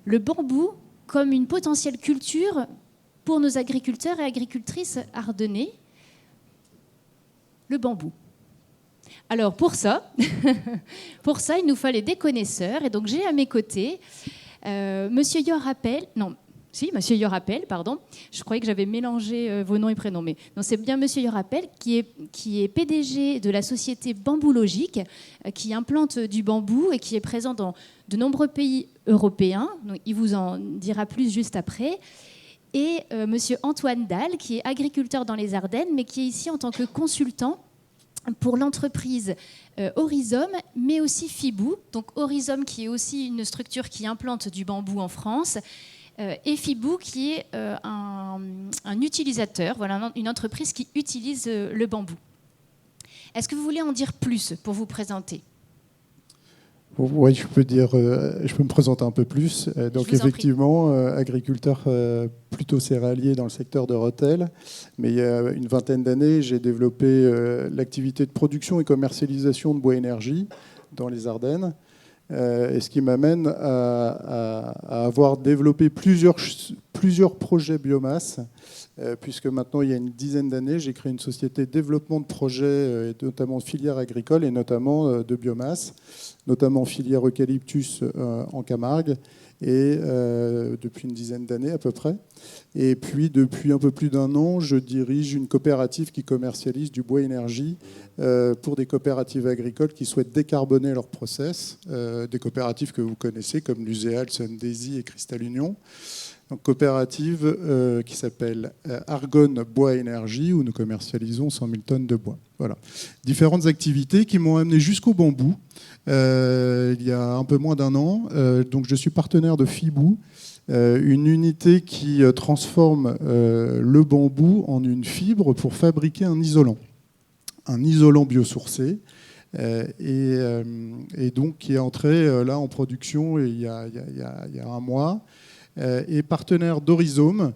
le bambou comme une potentielle culture pour nos agriculteurs et agricultrices ardennais. Le bambou. Alors pour ça, il nous fallait des connaisseurs. Et donc j'ai à mes côtés Monsieur Yorapel, Monsieur Yorapel, pardon. Je croyais que j'avais mélangé vos noms et prénoms, mais non, c'est bien Monsieur Yorapel qui est PDG de la société Bamboologique, qui implante du bambou et qui est présent dans de nombreux pays européens. Donc, il vous en dira plus juste après. Et Monsieur Antoine Dalle, qui est agriculteur dans les Ardennes, mais qui est ici en tant que consultant pour l'entreprise Horizom, mais aussi Fibou. Donc Horizom, qui est aussi une structure qui implante du bambou en France, et Fibou, qui est un utilisateur, voilà, une entreprise qui utilise le bambou. Est-ce que vous voulez en dire plus pour vous présenter ? Oui, je peux me présenter un peu plus. Donc effectivement, agriculteur plutôt céréalier dans le secteur de Rethel. Mais il y a une vingtaine d'années, j'ai développé l'activité de production et commercialisation de bois énergie dans les Ardennes. Et ce qui m'amène à avoir développé plusieurs projets biomasse, puisque maintenant, il y a une dizaine d'années, j'ai créé une société de développement de projets, notamment de filières agricoles et notamment de biomasse, notamment filière eucalyptus en Camargue, et depuis une dizaine d'années à peu près. Et puis, depuis un peu plus d'un an, je dirige une coopérative qui commercialise du bois énergie pour des coopératives agricoles qui souhaitent décarboner leur process, des coopératives que vous connaissez comme l'Uséal, Sundaisy et Cristal Union. Donc, coopérative qui s'appelle Argonne Bois Énergie, où nous commercialisons 100 000 tonnes de bois. Voilà. Différentes activités qui m'ont amené jusqu'au bambou il y a un peu moins d'un an. Donc, je suis partenaire de Fibou, une unité qui transforme le bambou en une fibre pour fabriquer un isolant biosourcé. Et donc, qui est entré là en production il y a un mois. Et partenaire d'Horizom,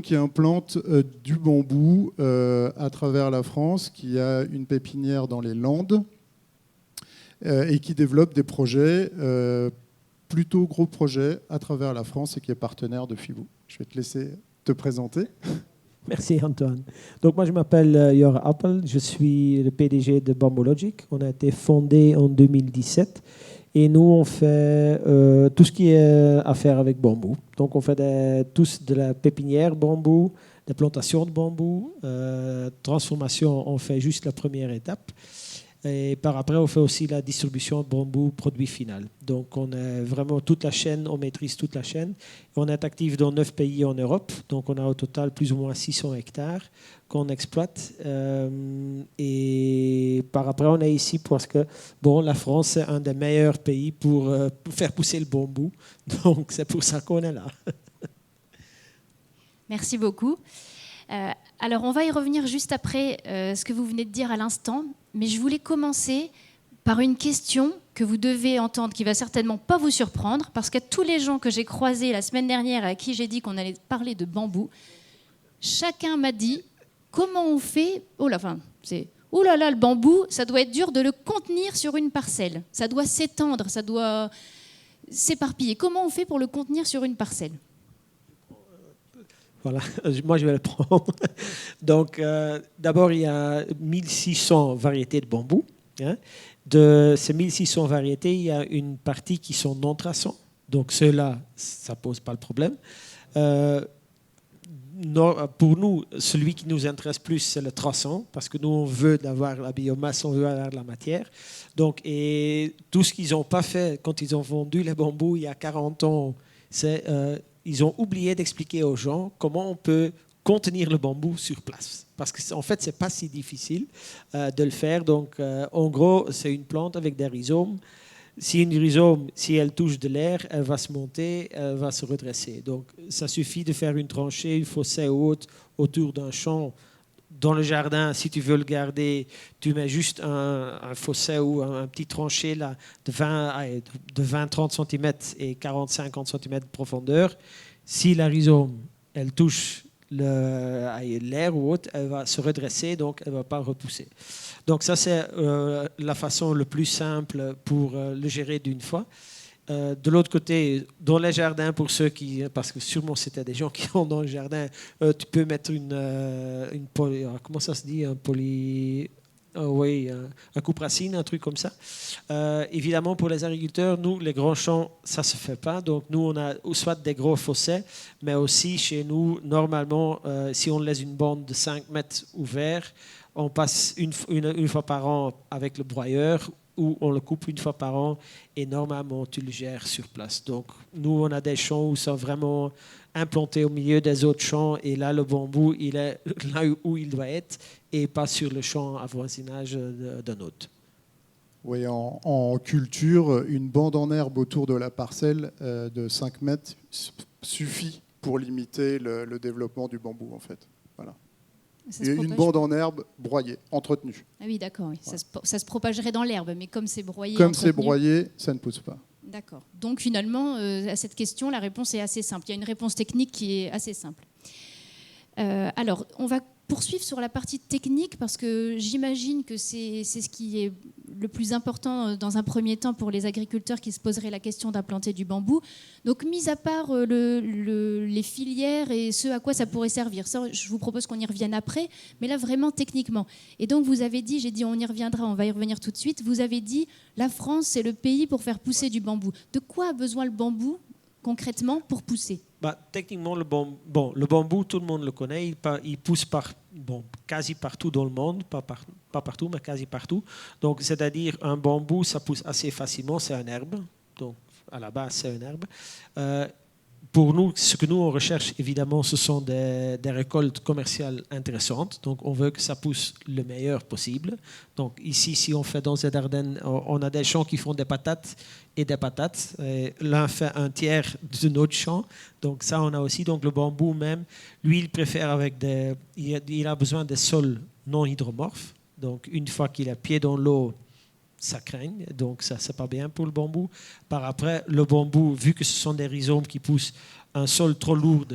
qui implante du bambou à travers la France, qui a une pépinière dans les Landes et qui développe des projets, plutôt gros projets, à travers la France et qui est partenaire de Fibou. Je vais te laisser te présenter. Merci Antoine. Donc moi je m'appelle Jor Appel, je suis le PDG de Bamboologic. On a été fondé en 2017. Et nous, on fait tout ce qui est à faire avec bambou. Donc, on fait tous de la pépinière bambou, des plantations de bambou, transformation, on fait juste la première étape. Et par après, on fait aussi la distribution de bambou, produit final. Donc, on a vraiment toute la chaîne, on maîtrise toute la chaîne. On est actif dans 9 pays en Europe. Donc, on a au total plus ou moins 600 hectares qu'on exploite. Et par après, on est ici parce que la France est un des meilleurs pays pour faire pousser le bambou. Donc, c'est pour ça qu'on est là. Merci beaucoup. Alors, on va y revenir juste après ce que vous venez de dire à l'instant. Mais je voulais commencer par une question que vous devez entendre, qui ne va certainement pas vous surprendre, parce qu'à tous les gens que j'ai croisés la semaine dernière, à qui j'ai dit qu'on allait parler de bambou, chacun m'a dit comment on fait. Oh là là, le bambou, ça doit être dur de le contenir sur une parcelle. Ça doit s'étendre, ça doit s'éparpiller. Comment on fait pour le contenir sur une parcelle ? Voilà, moi je vais le prendre. Donc, d'abord, il y a 1600 variétés de bambou. Hein. De ces 1600 variétés, il y a une partie qui sont non traçants. Donc, ceux-là, ça ne pose pas le problème. Pour nous, celui qui nous intéresse plus, c'est le traçant, parce que nous, on veut avoir la biomasse, on veut avoir la matière. Donc, et tout ce qu'ils n'ont pas fait quand ils ont vendu les bambous il y a 40 ans, c'est... ils ont oublié d'expliquer aux gens comment on peut contenir le bambou sur place. Parce qu'en fait, ce n'est pas si difficile de le faire. Donc, en gros, c'est une plante avec des rhizomes. Si une rhizome, si elle touche de l'air, elle va se monter, elle va se redresser. Donc, ça suffit de faire une tranchée, une fossée haute autour d'un champ. Dans le jardin, si tu veux le garder, tu mets juste un fossé ou un petit tranché là, de 20-30 cm et 40-50 cm de profondeur. Si la rhizome, elle touche l'air ou autre, elle va se redresser, donc elle ne va pas repousser. Donc ça, c'est la façon la plus simple pour le gérer d'une fois. De l'autre côté, dans les jardins, pour ceux qui, parce que sûrement c'était des gens qui ont dans le jardin, tu peux mettre une comment ça se dit, oui, un coupe racine, un truc comme ça. Évidemment, pour les agriculteurs, nous, les grands champs, ça se fait pas. Donc, nous, on a soit des gros fossés, mais aussi chez nous, normalement, si on laisse une bande de 5 mètres ouverte, on passe une fois par an avec le broyeur, ou on le coupe une fois par an et normalement tu le gères sur place. Donc nous on a des champs où sont vraiment implantés au milieu des autres champs et là le bambou il est là où il doit être et pas sur le champ à voisinage d'un autre. Oui, en culture, une bande en herbe autour de la parcelle de 5 mètres suffit pour limiter le développement du bambou en fait. Voilà. Une bande en herbe broyée, entretenue. Ah oui, d'accord. Oui. Ouais. Ça se propagerait dans l'herbe, mais comme c'est broyé, ça ne pousse pas. D'accord. Donc finalement, à cette question, la réponse est assez simple. Il y a une réponse technique qui est assez simple. Alors, on va poursuivre sur la partie technique parce que j'imagine que c'est ce qui est le plus important dans un premier temps pour les agriculteurs qui se poseraient la question d'implanter du bambou. Donc, mis à part les filières et ce à quoi ça pourrait servir, ça, je vous propose qu'on y revienne après, mais là, vraiment techniquement. Et donc, vous avez dit, j'ai dit on y reviendra, on va y revenir tout de suite, vous avez dit la France, c'est le pays pour faire pousser du bambou. De quoi a besoin le bambou concrètement pour pousser? Techniquement, le bambou, tout le monde le connaît, il pousse quasi partout dans le monde, pas partout, mais quasi partout. Donc, c'est-à-dire un bambou, ça pousse assez facilement, c'est un herbe. Donc, à la base, c'est une herbe. Pour nous, ce que nous on recherche, évidemment, ce sont des récoltes commerciales intéressantes. Donc, on veut que ça pousse le meilleur possible. Donc, ici, si on fait dans les Ardennes, on a des champs qui font des patates et des patates. L'un fait un tiers de notre champ. Donc, ça, on a aussi. Donc, le bambou même, lui, il préfère il a besoin des sols non hydromorphes. Donc, une fois qu'il a pied dans l'eau, ça craigne, donc ça c'est pas bien pour le bambou. Par après, le bambou, vu que ce sont des rhizomes qui poussent, un sol trop lourd,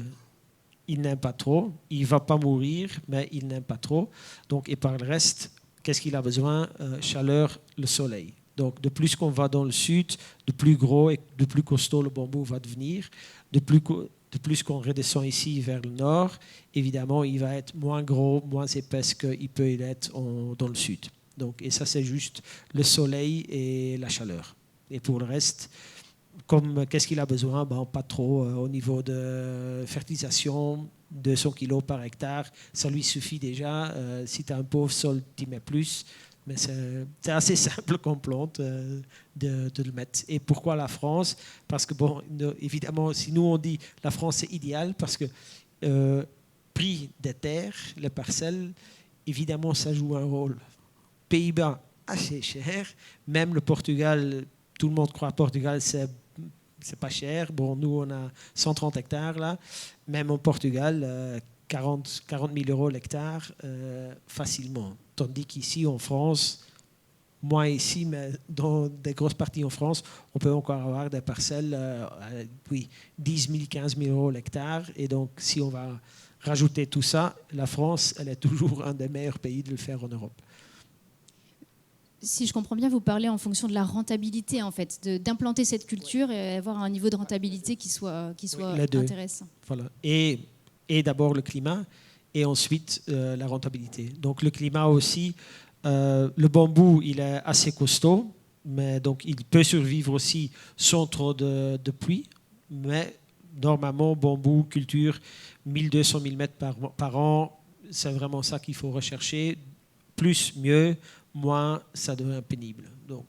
il n'aime pas trop. Il va pas mourir, mais il n'aime pas trop. Donc, et par le reste, qu'est-ce qu'il a besoin? Chaleur, le soleil. Donc, de plus qu'on va dans le sud, de plus gros et de plus costaud le bambou va devenir. De plus qu'on redescend ici vers le nord, évidemment, il va être moins gros, moins épais qu'il peut être dans le sud. Donc, et ça, c'est juste le soleil et la chaleur. Et pour le reste, qu'est-ce qu'il a besoin? Pas trop. Au niveau de fertilisation, 200 kg par hectare, ça lui suffit déjà. Si tu as un pauvre sol, tu y mets plus. Mais c'est assez simple comme plante de le mettre. Et pourquoi la France? Parce que, évidemment, si nous on dit la France c'est idéal, parce que prix des terres, les parcelles, évidemment, ça joue un rôle. Pays-Bas, assez cher. Même le Portugal, tout le monde croit que Portugal, c'est pas cher. Nous, on a 130 hectares là. Même au Portugal, 40 000 € l'hectare, facilement. Tandis qu'ici, en France, moins ici, mais dans des grosses parties en France, on peut encore avoir des parcelles, 10 000, 15 000 € l'hectare. Et donc, si on va rajouter tout ça, la France, elle est toujours un des meilleurs pays de le faire en Europe. Si je comprends bien, vous parlez en fonction de la rentabilité, en fait, d'implanter cette culture et avoir un niveau de rentabilité qui soit intéressant. Voilà. Et d'abord le climat, et ensuite la rentabilité. Donc le climat aussi, le bambou, il est assez costaud, mais donc il peut survivre aussi sans trop de pluie, mais normalement, bambou, culture, 1200 000 mètres par an, c'est vraiment ça qu'il faut rechercher. Plus, mieux. Moins, ça devient pénible. Donc,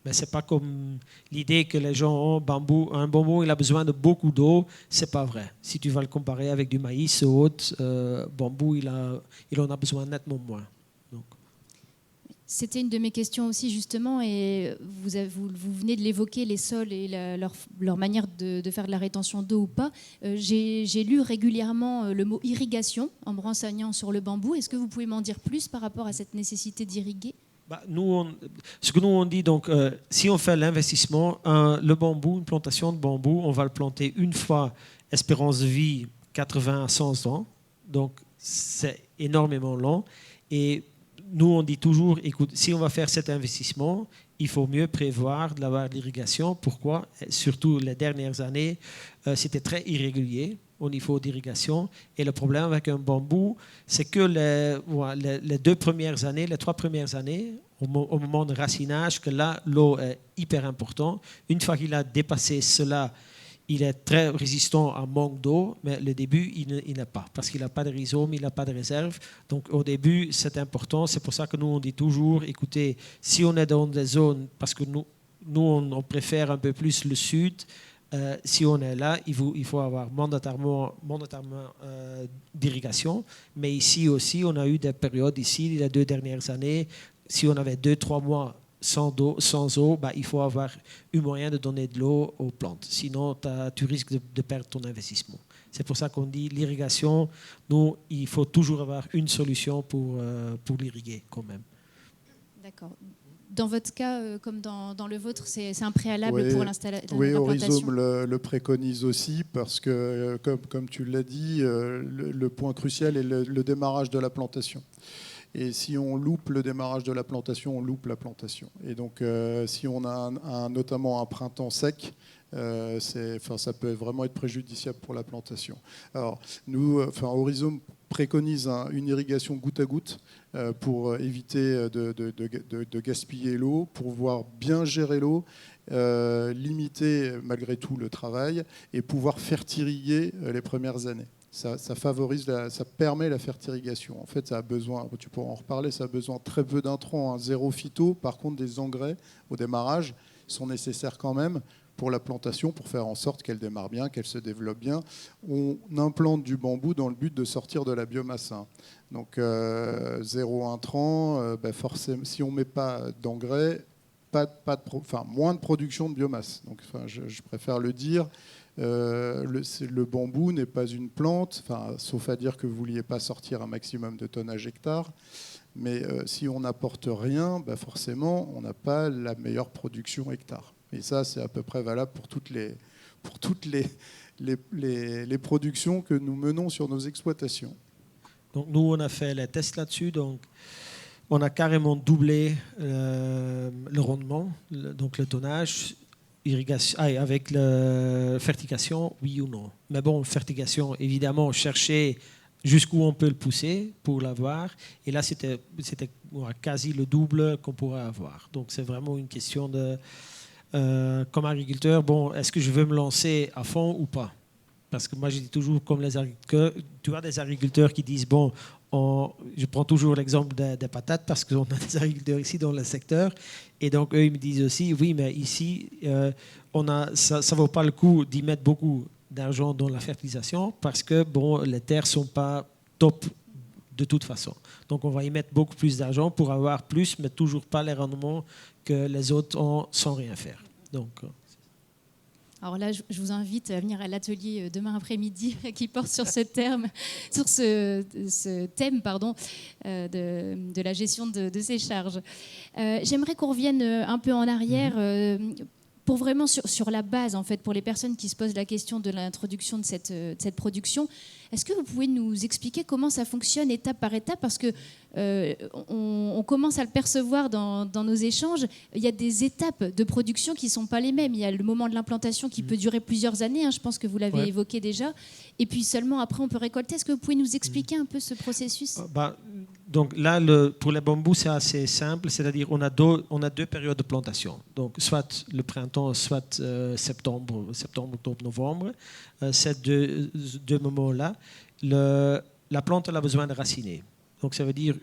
mais c'est pas comme l'idée que les gens ont un bambou, il a besoin de beaucoup d'eau. C'est pas vrai. Si tu vas le comparer avec du maïs ou autre, bambou, il en a besoin nettement moins. Donc. C'était une de mes questions aussi justement, et vous venez de l'évoquer, les sols et leur manière de faire de la rétention d'eau ou pas. J'ai lu régulièrement le mot irrigation en me renseignant sur le bambou. Est-ce que vous pouvez m'en dire plus par rapport à cette nécessité d'irriguer? Ce que nous on dit, donc, si on fait l'investissement, le bambou, une plantation de bambou, on va le planter une fois, espérance de vie 80 à 100 ans, donc c'est énormément long. Et nous, on dit toujours, écoute, si on va faire cet investissement, il faut mieux prévoir d'avoir l'irrigation. Pourquoi? Surtout les dernières années, c'était très irrégulier au niveau d'irrigation. Et le problème avec un bambou, c'est que les 2 premières années, les 3 premières années, au moment de racinage, que là, l'eau est hyper importante. Une fois qu'il a dépassé cela, il est très résistant à manque d'eau, mais le début, il n'a pas, parce qu'il n'a pas de rhizome, il n'a pas de réserve. Donc au début, c'est important. C'est pour ça que nous, on dit toujours, écoutez, si on est dans des zones, parce que nous on préfère un peu plus le sud, si on est là, il faut avoir mandatairement d'irrigation. Mais ici aussi, on a eu des périodes, ici, les 2 dernières années, si on avait 2-3 mois sans eau, il faut avoir un moyen de donner de l'eau aux plantes. Sinon, tu risques de perdre ton investissement. C'est pour ça qu'on dit l'irrigation, nous, il faut toujours avoir une solution pour l'irriguer quand même. D'accord. Dans votre cas, comme dans le vôtre, c'est un préalable pour l'implantation. Oui, Horizome le préconise aussi parce que, comme tu l'as dit, le point crucial est le démarrage de la plantation. Et si on loupe le démarrage de la plantation, on loupe la plantation. Et donc, si on a notamment un printemps sec, ça peut vraiment être préjudiciable pour la plantation. Alors, Horizome préconise une irrigation goutte à goutte pour éviter de gaspiller l'eau, pour pouvoir bien gérer l'eau, limiter malgré tout le travail et pouvoir fertiliser les premières années. Ça permet la fertilisation. En fait, ça a besoin, tu pourras en reparler, ça a besoin très peu d'intrants, zéro phyto. Par contre, des engrais au démarrage sont nécessaires quand même pour la plantation, pour faire en sorte qu'elle démarre bien, qu'elle se développe bien. On implante du bambou dans le but de sortir de la biomasse. Donc, zéro intrant, forcément, si on ne met pas d'engrais, moins de production de biomasse. Donc, je préfère le dire. Le bambou n'est pas une plante, sauf à dire que vous ne vouliez pas sortir un maximum de tonnage hectare. Mais si on n'apporte rien, forcément, on n'a pas la meilleure production hectare. Et ça, c'est à peu près valable pour toutes les productions que nous menons sur nos exploitations. Donc nous, on a fait les tests là-dessus. Donc, on a carrément doublé le rendement, donc le tonnage. Irrigation, avec la fertigation, oui ou non. Mais bon, fertigation, évidemment, chercher jusqu'où on peut le pousser pour l'avoir. Et là, c'était quasi le double qu'on pourrait avoir. Donc, c'est vraiment une question de, comme agriculteur, est-ce que je veux me lancer à fond ou pas? Parce que moi, je dis toujours, comme les agriculteurs, tu as des agriculteurs qui disent, je prends toujours l'exemple des patates parce qu'on a des agriculteurs ici dans le secteur. Et donc, eux, ils me disent aussi, oui, mais ici, ça ne vaut pas le coup d'y mettre beaucoup d'argent dans la fertilisation parce que, les terres ne sont pas top de toute façon. Donc, on va y mettre beaucoup plus d'argent pour avoir plus, mais toujours pas les rendements que les autres ont sans rien faire. Donc, alors là, je vous invite à venir à l'atelier demain après-midi qui porte sur ce thème, de la gestion de ces charges. J'aimerais qu'on revienne un peu en arrière pour vraiment sur la base, en fait, pour les personnes qui se posent la question de l'introduction de cette production. Est-ce que vous pouvez nous expliquer comment ça fonctionne étape par étape? Parce que on commence à le percevoir dans nos échanges. Il y a des étapes de production qui ne sont pas les mêmes. Il y a le moment de l'implantation qui peut durer plusieurs années. Je pense que vous l'avez évoqué déjà. Et puis seulement après, on peut récolter. Est-ce que vous pouvez nous expliquer un peu ce processus? Donc là, pour les bambous, c'est assez simple. C'est-à-dire on a deux périodes de plantation. Donc soit le printemps, soit septembre, octobre, novembre. Ces deux moments-là, la plante elle a besoin de raciner. Donc ça veut dire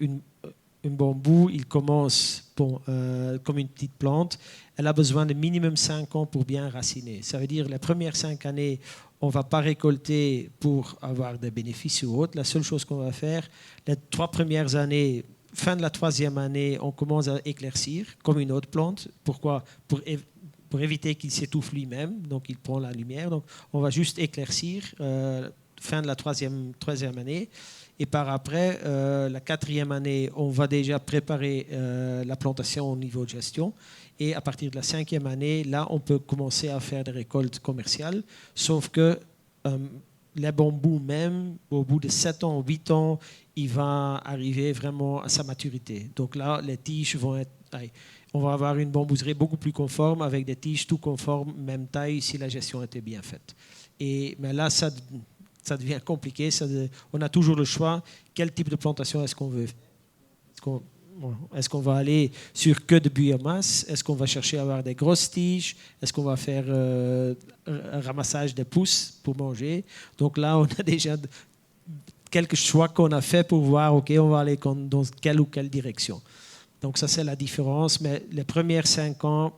un bambou, il commence comme une petite plante. Elle a besoin de minimum 5 ans pour bien raciner. Ça veut dire les premières 5 années, on ne va pas récolter pour avoir des bénéfices ou autre. La seule chose qu'on va faire, les 3 premières années, fin de la 3e année, on commence à éclaircir comme une autre plante. Pourquoi? Pour éviter qu'il s'étouffe lui-même, donc il prend la lumière. Donc on va juste éclaircir fin de la 3e année. Et par après, la 4e année, on va déjà préparer la plantation au niveau de gestion. Et à partir de la 5e année, là, on peut commencer à faire des récoltes commerciales. Sauf que les bambous même, au bout de 7 ans, 8 ans, il va arriver vraiment à sa maturité. Donc là, les tiges vont être... On va avoir une bambouserie beaucoup plus conforme, avec des tiges tout conformes, même taille, si la gestion était bien faite. Mais là, ça devient compliqué. On a toujours le choix. Quel type de plantation est-ce qu'on veut? Est-ce qu'on va aller sur que de biomasse? Est-ce qu'on va chercher à avoir des grosses tiges? Est-ce qu'on va faire un ramassage des pousses pour manger? Donc là, on a déjà quelques choix qu'on a fait pour voir, OK, on va aller dans quelle ou quelle direction. Donc ça, c'est la différence. Mais les premières 5 ans,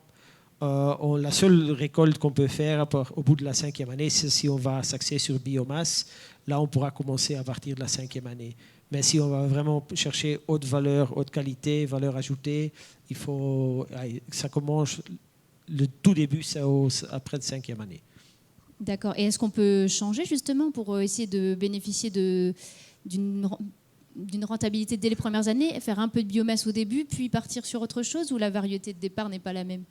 la seule récolte qu'on peut faire au bout de la 5e année, c'est si on va s'axer sur biomasse. Là, on pourra commencer à partir de la 5e année. Mais si on va vraiment chercher haute valeur, haute qualité, valeur ajoutée, ça commence, le tout début, c'est après la 5e année. D'accord. Et est-ce qu'on peut changer justement pour essayer de bénéficier d'une rentabilité dès les premières années, faire un peu de biomasse au début, puis partir sur autre chose, ou la variété de départ n'est pas la même?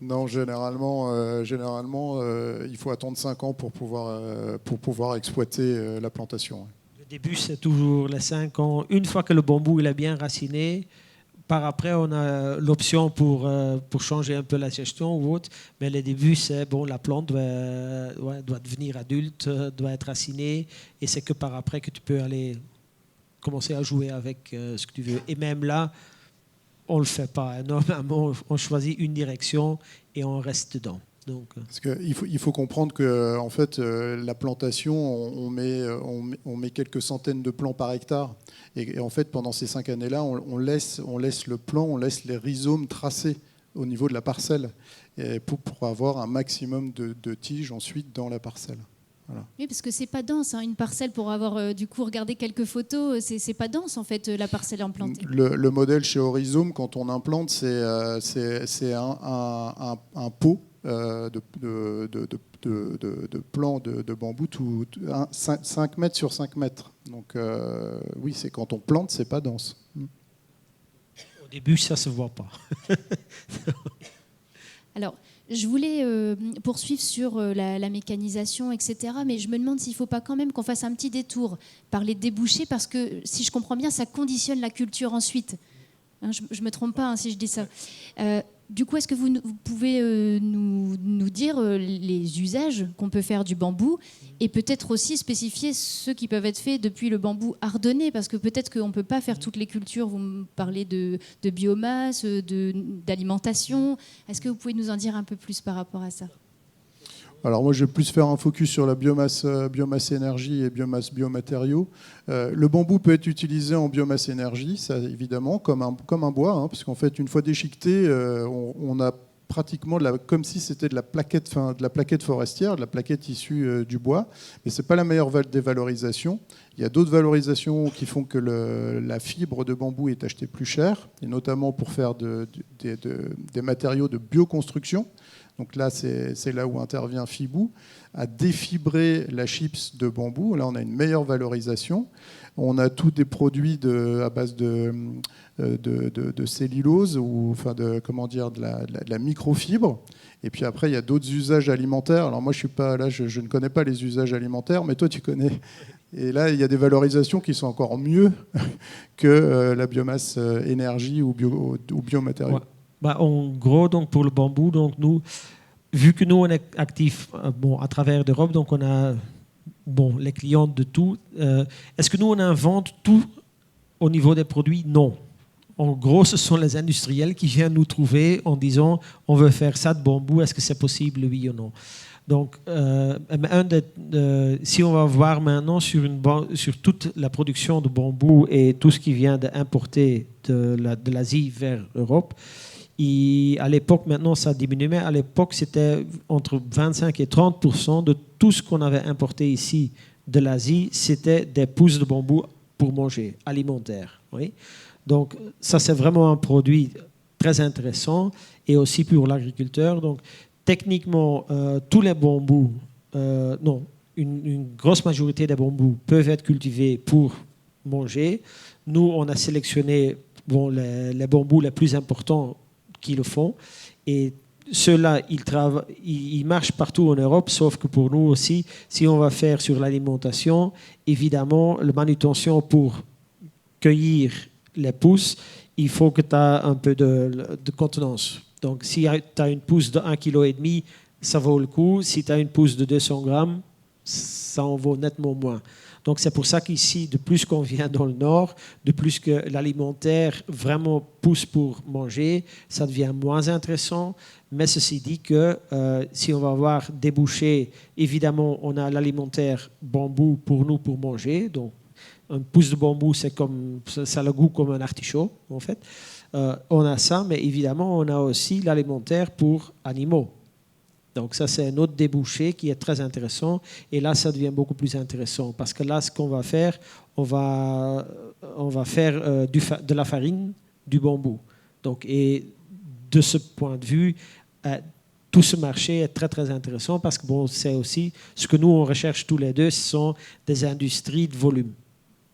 Non, généralement, il faut attendre 5 ans pour pouvoir exploiter la plantation. Le début, c'est toujours les 5 ans. Une fois que le bambou il est bien raciné, par après, on a l'option pour changer un peu la gestion ou autre. Mais le début, c'est la plante doit devenir adulte, doit être racinée. Et c'est que par après que tu peux aller commencer à jouer avec ce que tu veux. Et même là, on ne le fait pas. Normalement, on choisit une direction et on reste dedans. Donc, parce qu'il faut comprendre que en fait, la plantation, on met quelques centaines de plants par hectare. Et en fait, pendant ces 5 années-là, on laisse le plant, on laisse les rhizomes tracés au niveau de la parcelle pour avoir un maximum de tiges ensuite dans la parcelle. Voilà. Oui, parce que c'est pas dense, hein. Une parcelle, pour avoir du coup regardé quelques photos, c'est pas dense en fait, la parcelle implantée. Le modèle chez Horizome, quand on implante, c'est un pot de plants de bambou 5 mètres sur 5 mètres. Donc oui, c'est quand on plante, c'est pas dense. Au début, ça se voit pas. Alors, je voulais poursuivre sur la mécanisation, etc. Mais je me demande s'il ne faut pas quand même qu'on fasse un petit détour par les débouchés, parce que si je comprends bien, ça conditionne la culture ensuite. Hein, je ne me trompe pas si je dis ça. Du coup, est-ce que vous pouvez nous dire les usages qu'on peut faire du bambou, et peut-être aussi spécifier ceux qui peuvent être faits depuis le bambou ardennais, parce que peut-être qu'on ne peut pas faire toutes les cultures. Vous me parlez de biomasse, d'alimentation. Est-ce que vous pouvez nous en dire un peu plus par rapport à ça? Alors moi, je vais plus faire un focus sur la biomasse énergie et biomasse biomatériaux. Le bambou peut être utilisé en biomasse énergie, ça évidemment, comme un bois, hein, parce qu'en fait, une fois déchiqueté, on a pratiquement comme si c'était de la plaquette forestière, de la plaquette issue du bois, mais c'est pas la meilleure des valorisations. Il y a d'autres valorisations qui font que la fibre de bambou est achetée plus cher, et notamment pour faire des matériaux de bioconstruction. Donc là, c'est là où intervient Fibou, à défibrer la chips de bambou. Là, on a une meilleure valorisation. On a tous des produits à base de cellulose, ou de la microfibre. Et puis après, il y a d'autres usages alimentaires. Alors moi, je ne connais pas les usages alimentaires, mais toi, tu connais. Et là, il y a des valorisations qui sont encore mieux que la biomasse énergie ou biomatériaux. Ouais. En gros, donc pour le bambou, donc nous, vu que nous on est actifs à travers l'Europe, donc on a les clients de tout. Est-ce que nous on invente tout au niveau des produits? Non. En gros, ce sont les industriels qui viennent nous trouver en disant on veut faire ça de bambou. Est-ce que c'est possible, oui ou non? Donc, si on va voir maintenant sur toute la production de bambou et tout ce qui vient d'importer de l'Asie vers l'Europe. À l'époque, maintenant ça a diminué, mais à l'époque c'était entre 25 et 30% de tout ce qu'on avait importé ici de l'Asie, c'était des pousses de bambou pour manger, alimentaires. Oui. Donc ça c'est vraiment un produit très intéressant, et aussi pour l'agriculteur. Donc techniquement, tous les bambous, une grosse majorité des bambous peuvent être cultivés pour manger. Nous, on a sélectionné les bambous les plus importants qui le font, et ceux-là, ils marchent partout en Europe, sauf que pour nous aussi, si on va faire sur l'alimentation, évidemment, la manutention pour cueillir les pousses, il faut que tu aies un peu de contenance. Donc, si tu as une pousse de 1,5 kg, ça vaut le coup. Si tu as une pousse de 200 grammes, ça en vaut nettement moins. Donc, c'est pour ça qu'ici, de plus qu'on vient dans le nord, de plus que l'alimentaire vraiment pousse pour manger, ça devient moins intéressant. Mais ceci dit que si on va avoir des bouchées, évidemment, on a l'alimentaire bambou pour nous pour manger. Donc, un pouce de bambou, ça a le goût comme un artichaut, en fait. On a ça, mais évidemment, on a aussi l'alimentaire pour animaux. Donc ça, c'est un autre débouché qui est très intéressant. Et là, ça devient beaucoup plus intéressant. Parce que là, ce qu'on va faire, on va faire de la farine, du bambou. Donc, et de ce point de vue, tout ce marché est très, très intéressant parce que bon, c'est aussi ce que nous, on recherche tous les deux, ce sont des industries de volume.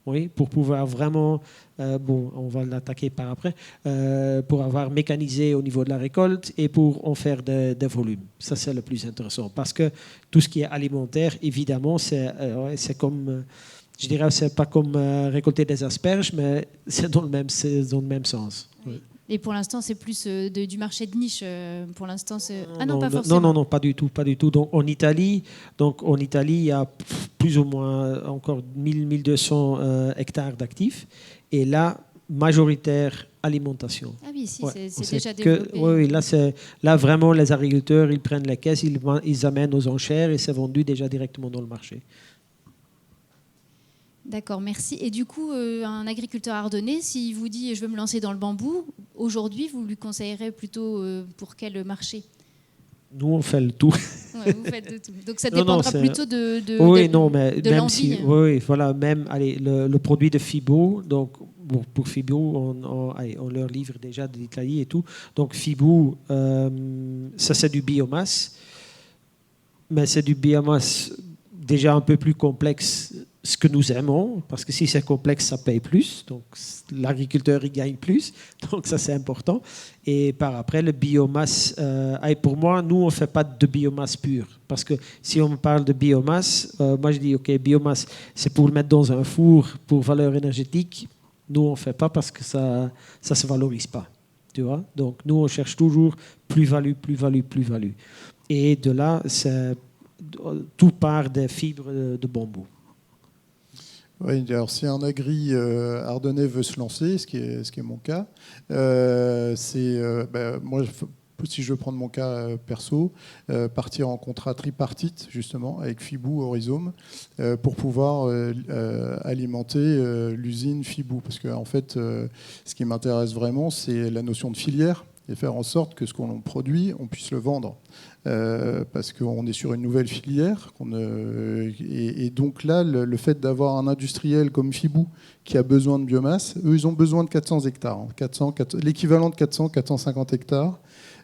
Oui, pour pouvoir vraiment, on va l'attaquer par après, pour avoir mécanisé au niveau de la récolte et pour en faire des volumes. Ça, c'est le plus intéressant. Parce que tout ce qui est alimentaire, évidemment, c'est comme, je dirais, c'est pas comme récolter des asperges, mais c'est dans le même sens. Oui. Et pour l'instant, c'est plus du marché de niche. Pour l'instant, c'est... Ah non, pas forcément. Non, pas du tout. Donc, en Italie, il y a plus ou moins encore 1200 hectares d'actifs. Et là, majoritaire alimentation. Ah oui, si, ouais, c'est déjà développé. Oui, là, vraiment, les agriculteurs, ils prennent les caisses, ils amènent aux enchères et c'est vendu déjà directement dans le marché. D'accord, merci. Et du coup, un agriculteur ardennais, s'il vous dit « je veux me lancer dans le bambou », aujourd'hui, vous lui conseillerez plutôt pour quel marché ? Nous, on fait le tout. Ouais, vous faites de tout. Donc ça dépendra plutôt de l'envie. Oui, voilà, même le produit de Fibo, donc pour Fibo, on leur livre déjà de l'Italie et tout. Donc Fibo, ça c'est du biomasse, mais c'est du biomasse déjà un peu plus complexe, ce que nous aimons, parce que si c'est complexe, ça paye plus. Donc, l'agriculteur, il gagne plus. Donc, ça, c'est important. Et par après, le biomasse, pour moi, nous, on ne fait pas de biomasse pure. Parce que si on me parle de biomasse, moi, je dis, OK, biomasse, c'est pour le mettre dans un four pour valeur énergétique. Nous, on ne fait pas parce que ça ne se valorise pas. Tu vois ? Donc, nous, on cherche toujours plus-value. Et de là, tout part des fibres de bambou. Oui, alors si un agri ardennais veut se lancer, ce qui est mon cas, moi, si je veux prendre mon cas perso, partir en contrat tripartite justement avec Fibou au rhizome pour pouvoir alimenter l'usine Fibou, parce que en fait, ce qui m'intéresse vraiment, c'est la notion de filière et faire en sorte que ce qu'on produit, on puisse le vendre. Parce qu'on est sur une nouvelle filière. Et donc là, le fait d'avoir un industriel comme Fibou qui a besoin de biomasse, eux, ils ont besoin de 400 hectares, l'équivalent de 450 hectares.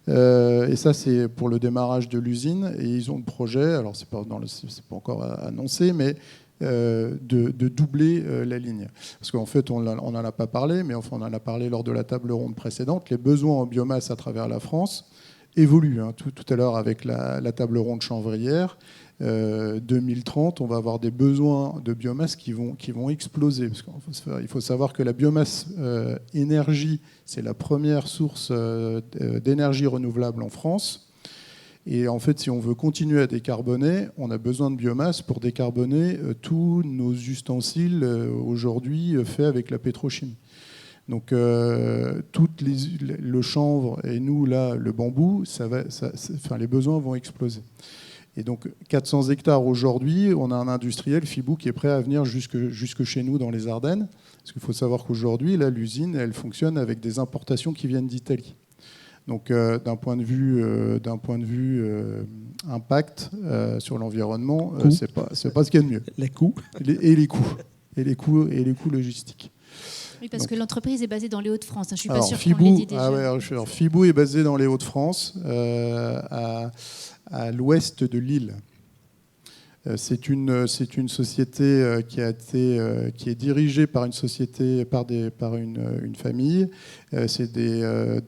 Et ça, c'est pour le démarrage de l'usine. Et ils ont le projet, alors c'est pas pas encore annoncé, mais de doubler la ligne. Parce qu'en fait, on n'en a pas parlé, mais enfin, on en a parlé lors de la table ronde précédente. Les besoins en biomasse à travers la France évolue. Tout à l'heure, avec la table ronde chanvrière, 2030, on va avoir des besoins de biomasse qui vont exploser. Parce qu'il faut savoir que la biomasse énergie, c'est la première source d'énergie renouvelable en France. Et en fait, si on veut continuer à décarboner, on a besoin de biomasse pour décarboner tous nos ustensiles aujourd'hui faits avec la pétrochimie. Donc, le chanvre et nous, là, le bambou, les besoins vont exploser. Et donc, 400 hectares aujourd'hui, on a un industriel, Fibou, qui est prêt à venir jusque chez nous dans les Ardennes. Parce qu'il faut savoir qu'aujourd'hui, là, l'usine, elle fonctionne avec des importations qui viennent d'Italie. Donc, d'un point de vue impact sur l'environnement, c'est pas ce qu'il y a de mieux. Les coûts. Les coûts logistiques. Oui, parce que l'entreprise est basée dans les Hauts-de-France. Je ne suis pas sûre Fibou, qu'on l'ait dit déjà. Fibou est basé dans les Hauts-de-France, à l'ouest de Lille. C'est une société qui est dirigée par une société, par une famille. C'est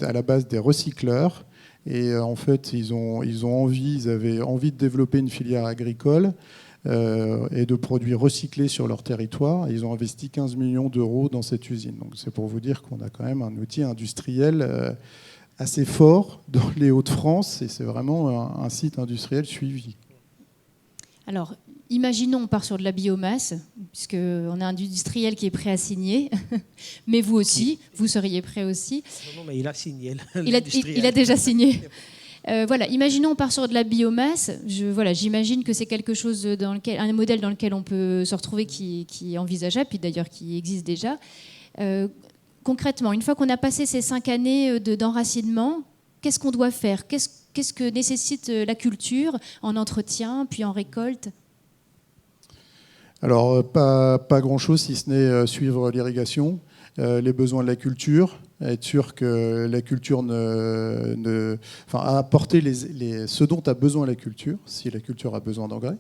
à la base des recycleurs. Et en fait, ils avaient envie de développer une filière agricole et de produits recyclés sur leur territoire. Ils ont investi 15 millions d'euros dans cette usine. Donc c'est pour vous dire qu'on a quand même un outil industriel assez fort dans les Hauts-de-France, et c'est vraiment un site industriel suivi. Alors, imaginons, on part sur de la biomasse, puisqu'on a un industriel qui est prêt à signer, mais vous aussi, vous seriez prêt aussi. Non, mais il a signé. Il a déjà signé. Voilà, imaginons on part sur de la biomasse. J'imagine que c'est quelque chose un modèle dans lequel on peut se retrouver qui est envisageable, puis d'ailleurs qui existe déjà. Concrètement, une fois qu'on a passé ces 5 années d'enracinement, qu'est-ce qu'on doit faire ? Qu'est-ce que nécessite la culture en entretien, puis en récolte ? Alors, pas grand-chose, si ce n'est suivre l'irrigation, les besoins de la culture, être sûr que la culture apporter ce dont a besoin la culture, si la culture a besoin d'engrais,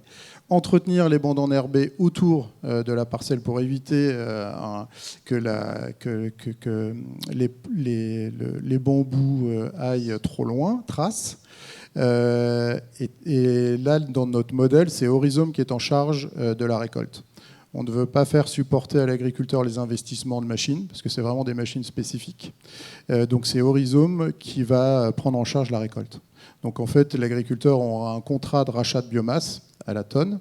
entretenir les bandes enherbées autour de la parcelle pour éviter que les bambous aillent trop loin, tracent. Et là, dans notre modèle, c'est Horizome qui est en charge de la récolte. On ne veut pas faire supporter à l'agriculteur les investissements de machines, parce que c'est vraiment des machines spécifiques. Donc c'est Horizome qui va prendre en charge la récolte. Donc en fait, l'agriculteur aura un contrat de rachat de biomasse à la tonne,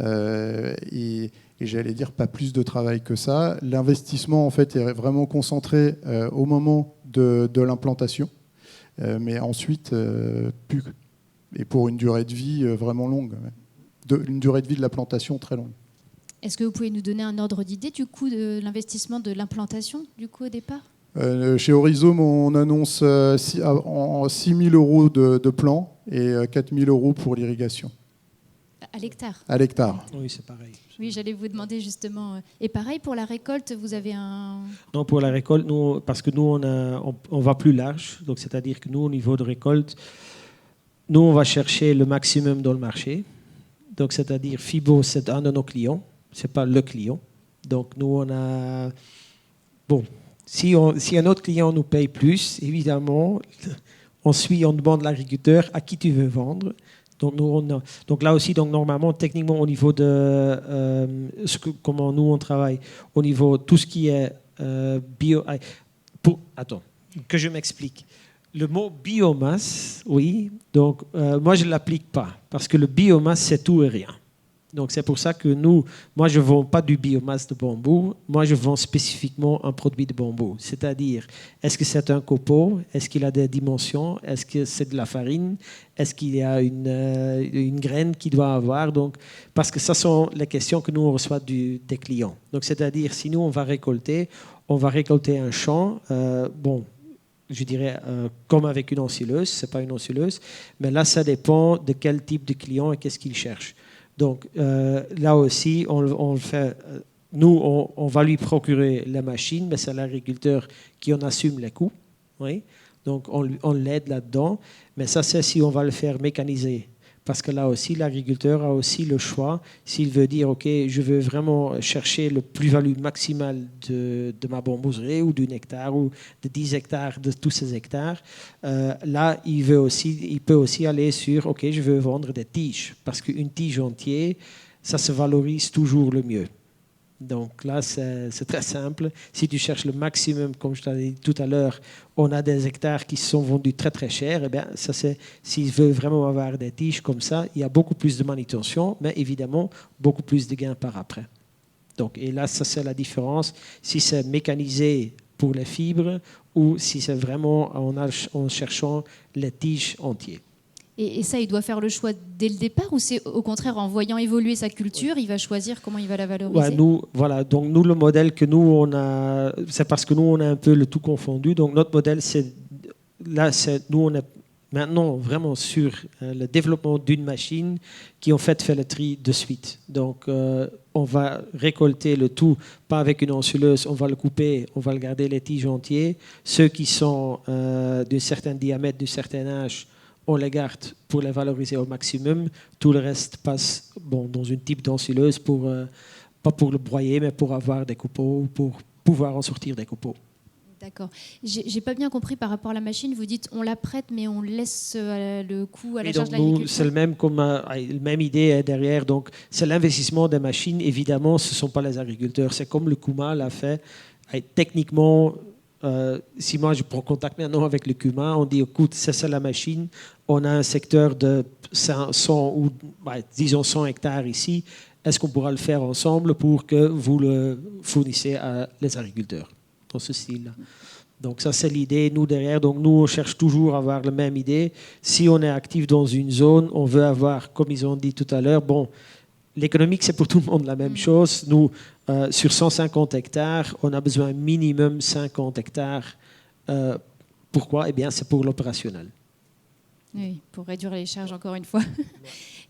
et j'allais dire pas plus de travail que ça. L'investissement en fait est vraiment concentré au moment de l'implantation, mais ensuite plus, et pour une durée de vie vraiment longue, une durée de vie de la plantation très longue. Est-ce que vous pouvez nous donner un ordre d'idée du coût de l'investissement de l'implantation, du coup, au départ ? Chez Horizome, on annonce 6 000 euros de plan et 4 000 euros pour l'irrigation. À l'hectare ? À l'hectare. Oui, c'est pareil. Oui, j'allais vous demander justement. Et pareil, pour la récolte, vous avez un... Non, pour la récolte, parce que nous, on va plus large. Donc, c'est-à-dire que nous, au niveau de récolte, nous, on va chercher le maximum dans le marché. Donc, c'est-à-dire, Fibo, c'est un de nos clients. Ce n'est pas le client. Donc, nous, on a... Bon, si un autre client nous paye plus, évidemment, on demande à l'agriculteur à qui tu veux vendre. Donc, donc là aussi, normalement, techniquement, au niveau de comment nous, on travaille, au niveau de tout ce qui est bio... Attends, que je m'explique. Le mot biomasse, oui, donc moi, je ne l'applique pas, parce que le biomasse, c'est tout et rien. Donc, c'est pour ça que moi, je ne vends pas du biomasse de bambou. Moi, je vends spécifiquement un produit de bambou. C'est-à-dire, est-ce que c'est un copeau ? Est-ce qu'il a des dimensions ? Est-ce que c'est de la farine ? Est-ce qu'il y a une graine qu'il doit avoir ? Donc, parce que ce sont les questions que nous, on reçoit des clients. Donc, c'est-à-dire, si nous, on va récolter un champ, je dirais comme avec une ensileuse. Ce n'est pas une ensileuse. Mais là, ça dépend de quel type de client et qu'est-ce qu'il cherche. Donc là aussi, on le fait. Nous, on va lui procurer la machine, mais c'est l'agriculteur qui en assume les coûts. Oui. Donc on l'aide là-dedans. Mais ça, c'est si on va le faire mécaniser. Parce que là aussi, l'agriculteur a aussi le choix. S'il veut dire, OK, je veux vraiment chercher le plus-value maximale de ma bambouserie ou d'un hectare ou de 10 hectares, de tous ces hectares, là, il peut aussi aller sur, OK, je veux vendre des tiges. Parce qu'une tige entière, ça se valorise toujours le mieux. Donc là, c'est très simple. Si tu cherches le maximum, comme je t'avais dit tout à l'heure, on a des hectares qui sont vendus très très cher. Eh bien, ça c'est s'il veut vraiment avoir des tiges comme ça, il y a beaucoup plus de manutention, mais évidemment beaucoup plus de gains par après. Donc, et là, ça c'est la différence. Si c'est mécanisé pour les fibres ou si c'est vraiment en cherchant les tiges entières. Et ça, il doit faire le choix dès le départ ou c'est au contraire en voyant évoluer sa culture, il va choisir comment il va la valoriser ? Ouais, donc nous, le modèle que nous, on a, c'est parce que nous, on a un peu le tout confondu. Donc notre modèle, nous, on est maintenant vraiment sur le développement d'une machine qui, en fait le tri de suite. Donc on va récolter le tout, pas avec une ensileuse, on va le couper, on va le garder les tiges entières. Ceux qui sont d'un certain diamètre, d'un certain âge, on les garde pour les valoriser au maximum. Tout le reste passe dans une type d'ensileuse, pas pour le broyer, mais pour avoir des copeaux, pour pouvoir en sortir des copeaux. D'accord. J'ai pas bien compris par rapport à la machine. Vous dites on la prête, mais on laisse le coût à la charge de l'agriculteur. C'est la même idée derrière. Donc, c'est l'investissement des machines. Évidemment, ce ne sont pas les agriculteurs. C'est comme le CUMA l'a fait. Techniquement, si moi je prends contact maintenant avec le CUMA, on dit écoute, c'est la machine. On a un secteur de 100 ou disons 100 hectares ici. Est-ce qu'on pourra le faire ensemble pour que vous le fournissez à les agriculteurs dans ce style-là? Donc ça, c'est l'idée, nous, derrière. Donc nous, on cherche toujours à avoir la même idée. Si on est actif dans une zone, on veut avoir, comme ils ont dit tout à l'heure, bon, l'économique, c'est pour tout le monde la même chose. Nous, sur 150 hectares, on a besoin minimum 50 hectares. Pourquoi? Eh bien, c'est pour l'opérationnel. Oui, pour réduire les charges, encore une fois.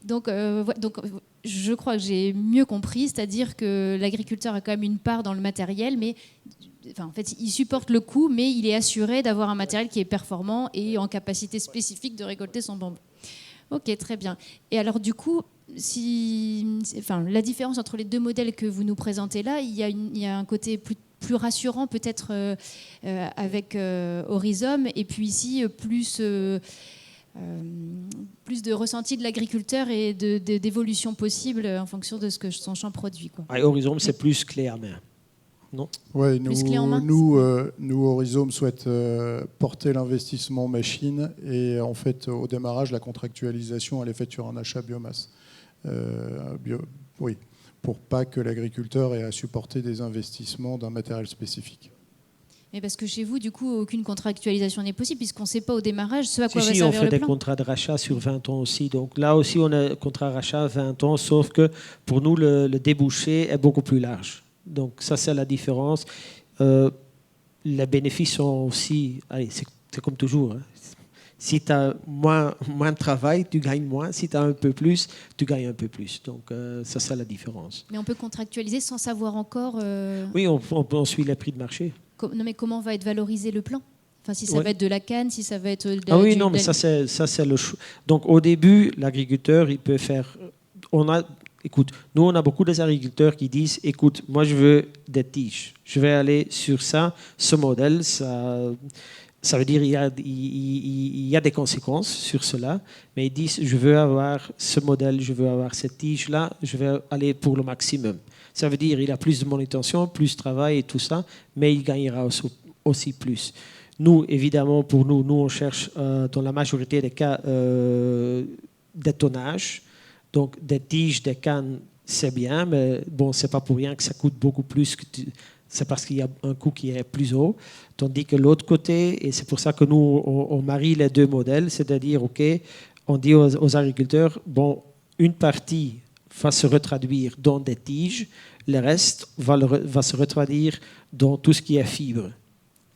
Donc, je crois que j'ai mieux compris, c'est-à-dire que l'agriculteur a quand même une part dans le matériel, mais en fait, il supporte le coût, mais il est assuré d'avoir un matériel qui est performant et en capacité spécifique de récolter son bambou. Ok, très bien. Et alors, du coup, la différence entre les deux modèles que vous nous présentez là, il y a un côté plus rassurant peut-être avec Horizon, et puis ici, plus de ressenti de l'agriculteur et d'évolution possible en fonction de ce que son champ produit, quoi. Horizon, c'est plus clé en main. Non. Ouais, nous, Horizon souhaite porter l'investissement machine et en fait, au démarrage, la contractualisation, elle est faite sur un achat biomasse. Oui, pour pas que l'agriculteur ait à supporter des investissements d'un matériel spécifique. Mais parce que chez vous, du coup, aucune contractualisation n'est possible puisqu'on ne sait pas au démarrage ce à quoi va servir servir le plan. On fait des contrats de rachat sur 20 ans aussi. Donc là aussi, on a un contrat de rachat 20 ans, sauf que pour nous, le débouché est beaucoup plus large. Donc ça, c'est la différence. Les bénéfices sont aussi... Allez, c'est comme toujours. Hein. Si tu as moins de travail, tu gagnes moins. Si tu as un peu plus, tu gagnes un peu plus. Donc ça, c'est la différence. Mais on peut contractualiser sans savoir encore... Oui, on suit les prix de marché. Non, mais comment va être valorisé le plan? Enfin, si ça va être de la canne, si ça va être... mais ça c'est le choix. Donc au début, l'agriculteur, il peut faire... Écoute, nous, on a beaucoup d'agriculteurs qui disent, écoute, moi, je veux des tiges. Je vais aller sur ce modèle. Ça veut dire il y a des conséquences sur cela, mais ils disent, je veux avoir ce modèle, je veux avoir cette tige-là, je vais aller pour le maximum. Ça veut dire il a plus de manutention, plus de travail et tout ça, mais il gagnera aussi plus. Nous, évidemment, pour nous on cherche dans la majorité des cas des tonnages. Donc, des tiges, des cannes, c'est bien, mais bon, c'est pas pour rien que ça coûte beaucoup plus. C'est parce qu'il y a un coût qui est plus haut. Tandis que l'autre côté, et c'est pour ça que nous, on marie les deux modèles, c'est-à-dire, OK, on dit aux agriculteurs, bon, une partie va se retraduire dans des tiges, le reste va se retraduire dans tout ce qui est fibre.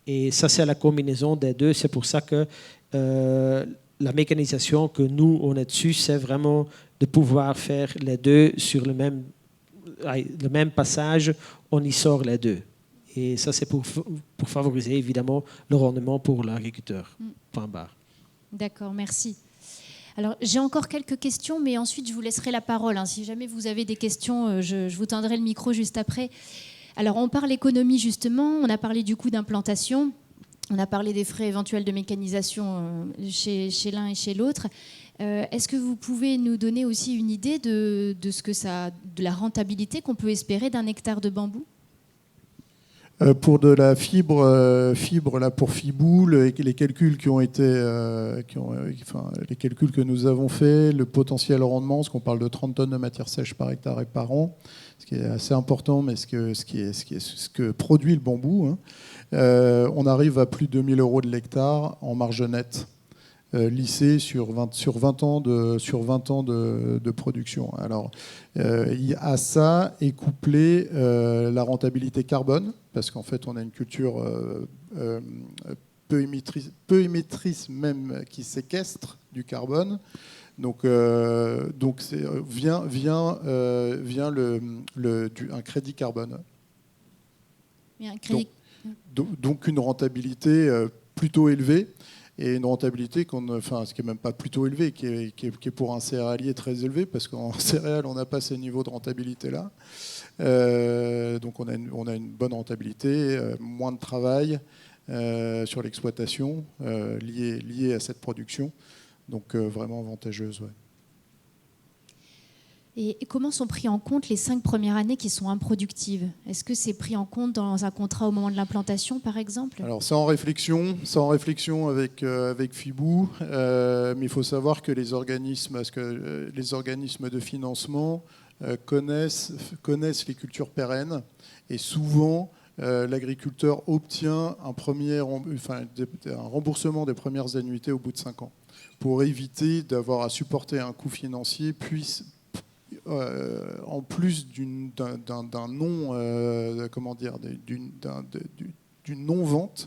Et ça, c'est la combinaison des deux. C'est pour ça que la mécanisation que nous, on est dessus, c'est vraiment de pouvoir faire les deux sur le même passage, on y sort les deux. Et ça, c'est pour favoriser, évidemment, le rendement pour l'agriculteur. Point barre. D'accord, merci. Alors, j'ai encore quelques questions, mais ensuite, je vous laisserai la parole. Hein. Si jamais vous avez des questions, je vous tendrai le micro juste après. Alors, on parle économie, justement. On a parlé du coût d'implantation. On a parlé des frais éventuels de mécanisation chez l'un et chez l'autre. Est-ce que vous pouvez nous donner aussi une idée de la rentabilité qu'on peut espérer d'un hectare de bambou? Pour de la fibre là pour Fibou, les calculs qui ont été, les calculs que nous avons faits, le potentiel rendement, parce qu'on parle de 30 tonnes de matière sèche par hectare et par an, ce qui est assez important, mais ce que produit le bambou, hein, on arrive à plus de 2 000 € de l'hectare en marge nette. Lissé sur 20 ans de production. Alors, à ça est couplée la rentabilité carbone, parce qu'en fait, on a une culture peu émettrice même qui séquestre du carbone. Donc vient un crédit carbone. Donc une rentabilité plutôt élevée. Et une rentabilité ce qui n'est même pas plutôt élevé, qui est pour un céréalier très élevé, parce qu'en céréales, on n'a pas ces niveaux de rentabilité-là. Donc on a une bonne rentabilité, moins de travail, sur l'exploitation liée à cette production. Donc vraiment avantageuse. Ouais. Et comment sont pris en compte les 5 premières années qui sont improductives? Est-ce que c'est pris en compte dans un contrat au moment de l'implantation, par exemple? Alors, c'est en réflexion avec FIBOU, mais il faut savoir que les organismes de financement connaissent les cultures pérennes, et souvent l'agriculteur obtient un remboursement des premières annuités au bout de 5 ans, pour éviter d'avoir à supporter un coût financier, en plus d'une non-vente.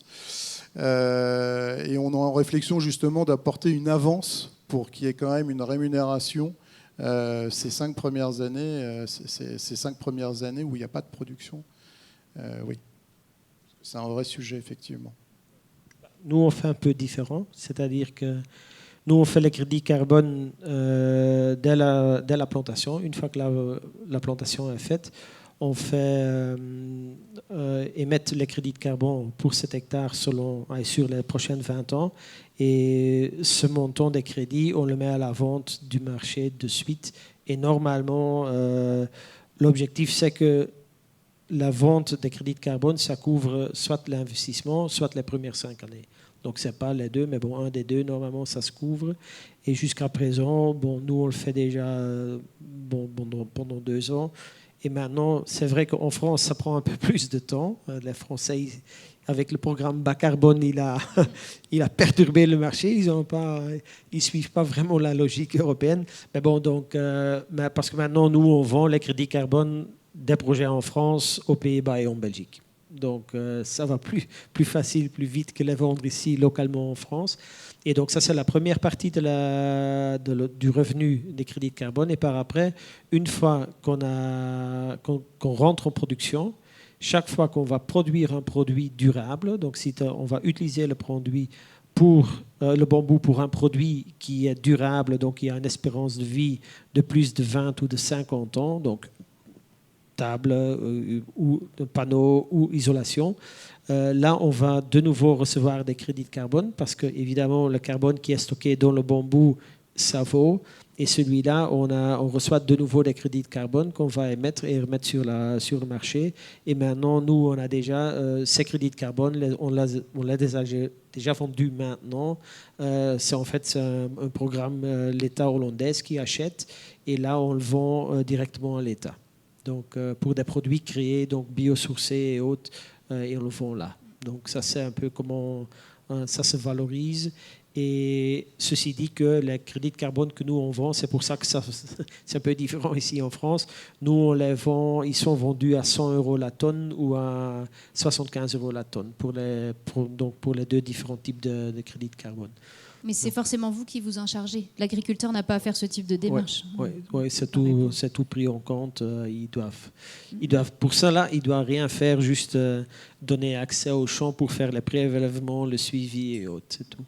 Et on est en réflexion justement d'apporter une avance pour qu'il y ait quand même une rémunération ces 5 premières années, ces 5 premières années où il n'y a pas de production. Oui, c'est un vrai sujet, effectivement. Nous, on fait un peu différent, c'est-à-dire que nous, on fait les crédits carbone dès la plantation. Une fois que la plantation est faite, on fait émettre les crédits de carbone pour cet hectare sur les prochaines 20 ans. Et ce montant des crédits, on le met à la vente du marché de suite. Et normalement, l'objectif, c'est que la vente des crédits de carbone, ça couvre soit l'investissement, soit les premières 5 années. Donc, ce n'est pas les deux, mais bon, un des deux, normalement, ça se couvre. Et jusqu'à présent, nous, on le fait déjà pendant 2 ans. Et maintenant, c'est vrai qu'en France, ça prend un peu plus de temps. Les Français, avec le programme bas carbone, il a perturbé le marché. Ils ne suivent pas vraiment la logique européenne. Mais bon, donc, parce que maintenant, nous, on vend les crédits carbone des projets en France, aux Pays-Bas et en Belgique. Donc, ça va plus facile, plus vite que les vendre ici, localement en France. Et donc, ça, c'est la première partie du revenu des crédits de carbone. Et par après, une fois qu'on rentre en production, chaque fois qu'on va produire un produit durable, donc si on va utiliser le produit le bambou pour un produit qui est durable, donc qui a une espérance de vie de plus de 20 ou de 50 ans, donc table ou panneau ou isolation. Là, on va de nouveau recevoir des crédits de carbone parce que, évidemment, le carbone qui est stocké dans le bambou, ça vaut. Et celui-là, on reçoit de nouveau des crédits de carbone qu'on va émettre et remettre sur le marché. Et maintenant, nous, on a déjà ces crédits de carbone, on l'a déjà vendus maintenant. C'est un programme l'État hollandais qui achète. Et là, on le vend directement à l'État. Donc, pour des produits créés, donc biosourcés et autres, et on le vend là. Donc, ça, c'est un peu comment ça se valorise. Et ceci dit que les crédits de carbone que nous, on vend, c'est pour ça que c'est un peu différent ici en France. Nous, on les vend, ils sont vendus à 100 € la tonne ou à 75 € la tonne pour les 2 différents types de crédits de carbone. Mais c'est forcément vous qui vous en chargez. L'agriculteur n'a pas à faire ce type de démarche. Oui, c'est tout pris en compte. Ils doivent, pour cela, ils ne doivent rien faire, juste donner accès au champ pour faire les prélèvements, le suivi et autres, c'est tout.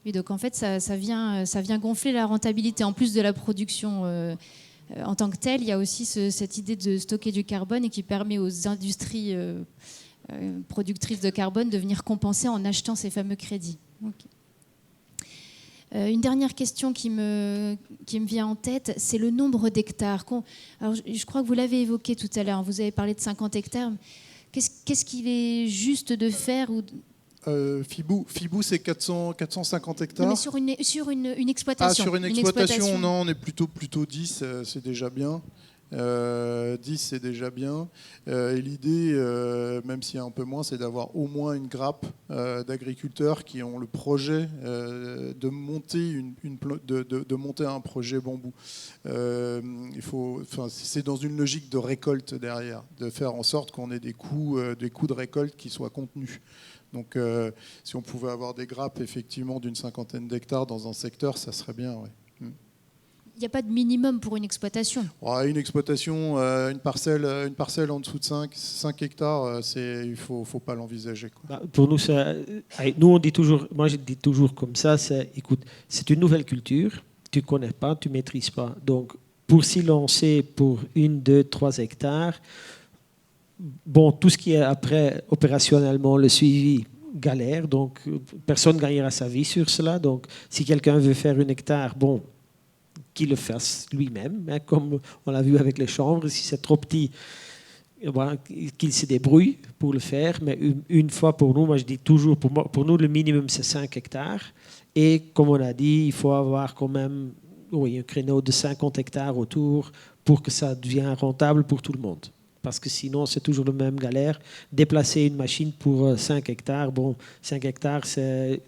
Oui, donc en fait, ça vient gonfler la rentabilité. En plus de la production en tant que telle, il y a aussi cette idée de stocker du carbone et qui permet aux industries productrices de carbone de venir compenser en achetant ces fameux crédits. Okay. Une dernière question qui me vient en tête, c'est le nombre d'hectares. Alors, je crois que vous l'avez évoqué tout à l'heure, vous avez parlé de 50 hectares. Qu'est-ce qu'il est juste de faire FIBOU, c'est 450 hectares. Non, mais sur une exploitation. Sur une exploitation, non, on est plutôt 10, c'est déjà bien. 10, c'est déjà bien. Et l'idée, même s'il y a un peu moins, c'est d'avoir au moins une grappe d'agriculteurs qui ont le projet de monter un projet bambou. C'est dans une logique de récolte derrière, de faire en sorte qu'on ait des coûts de récolte qui soient contenus. Donc, si on pouvait avoir des grappes effectivement d'une 50aine d'hectares dans un secteur, ça serait bien. Ouais. Il n'y a pas de minimum pour une exploitation. Une exploitation, une parcelle en dessous de 5 hectares, il ne faut pas l'envisager. Quoi. Pour nous, on dit toujours, moi je dis toujours comme ça, écoute, c'est une nouvelle culture, tu ne connais pas, tu ne maîtrises pas. Donc, pour s'y lancer pour 1, 2, 3 hectares, tout ce qui est après opérationnellement le suivi, galère, donc personne ne gagnera sa vie sur cela. Donc si quelqu'un veut faire 1 hectare, bon, qu'il le fasse lui-même, hein, comme on l'a vu avec les chambres. Si c'est trop petit, voilà, qu'il se débrouille pour le faire. Mais une fois pour nous, moi je dis toujours, pour nous le minimum c'est 5 hectares. Et comme on a dit, il faut avoir quand même un créneau de 50 hectares autour pour que ça devienne rentable pour tout le monde. Parce que sinon, c'est toujours la même galère. Déplacer une machine pour 5 hectares, bon, 5 hectares, c'est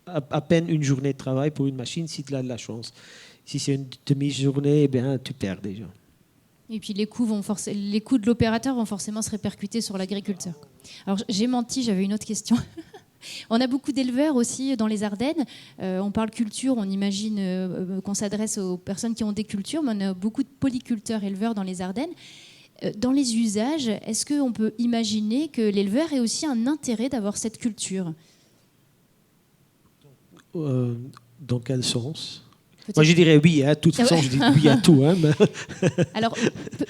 à peine une journée de travail pour une machine si tu as de la chance. Si c'est une demi-journée, eh bien, tu perds déjà. Et puis les coûts de l'opérateur vont forcément se répercuter sur l'agriculteur. Alors j'ai menti, j'avais une autre question. On a beaucoup d'éleveurs aussi dans les Ardennes. On parle culture, on imagine qu'on s'adresse aux personnes qui ont des cultures, mais on a beaucoup de polyculteurs éleveurs dans les Ardennes. Dans les usages, est-ce qu'on peut imaginer que l'éleveur ait aussi un intérêt d'avoir cette culture ? Dans quel sens ? Moi, je dirais oui. De toute façon, je dis oui à tout. Mais... Alors,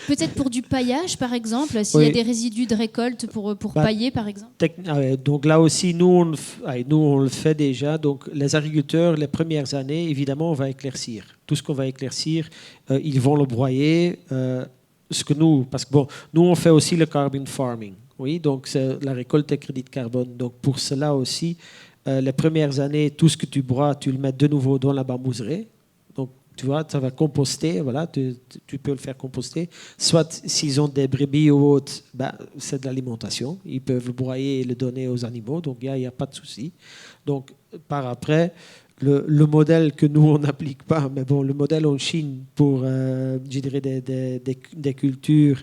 peut-être pour du paillage, par exemple, s'il y a des résidus de récolte pour pailler, par exemple. Donc là aussi, nous, on le fait déjà. Donc, les agriculteurs, les premières années, évidemment, on va éclaircir. Tout ce qu'on va éclaircir, ils vont le broyer. Parce que bon, nous, on fait aussi le carbon farming. Oui, donc c'est la récolte des crédits de carbone. Donc, pour cela aussi, les premières années, tout ce que tu broies, tu le mets de nouveau dans la bambouserie. Donc, tu vois, ça va composter, voilà, tu peux le faire composter. Soit, s'ils ont des brebis ou autres, c'est de l'alimentation. Ils peuvent le broyer et le donner aux animaux, donc il n'y a pas de souci. Donc, par après, le modèle que nous, on n'applique pas, mais bon, le modèle en Chine pour, je dirais, des cultures,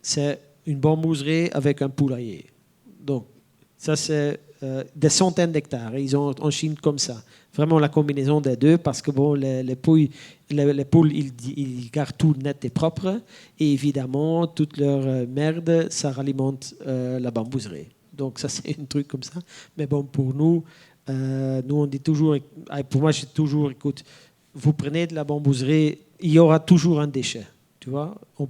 c'est une bambouserie avec un poulailler. Donc, ça, c'est des centaines d'hectares. Ils ont en Chine comme ça. Vraiment la combinaison des deux, parce que bon, les poules, ils gardent tout net et propre. Et évidemment, toute leur merde, ça ralimente la bambouserie. Donc ça, c'est un truc comme ça. Mais bon, pour nous, on dit toujours, pour moi, je dis toujours, écoute, vous prenez de la bambouserie, il y aura toujours un déchet. Tu vois, on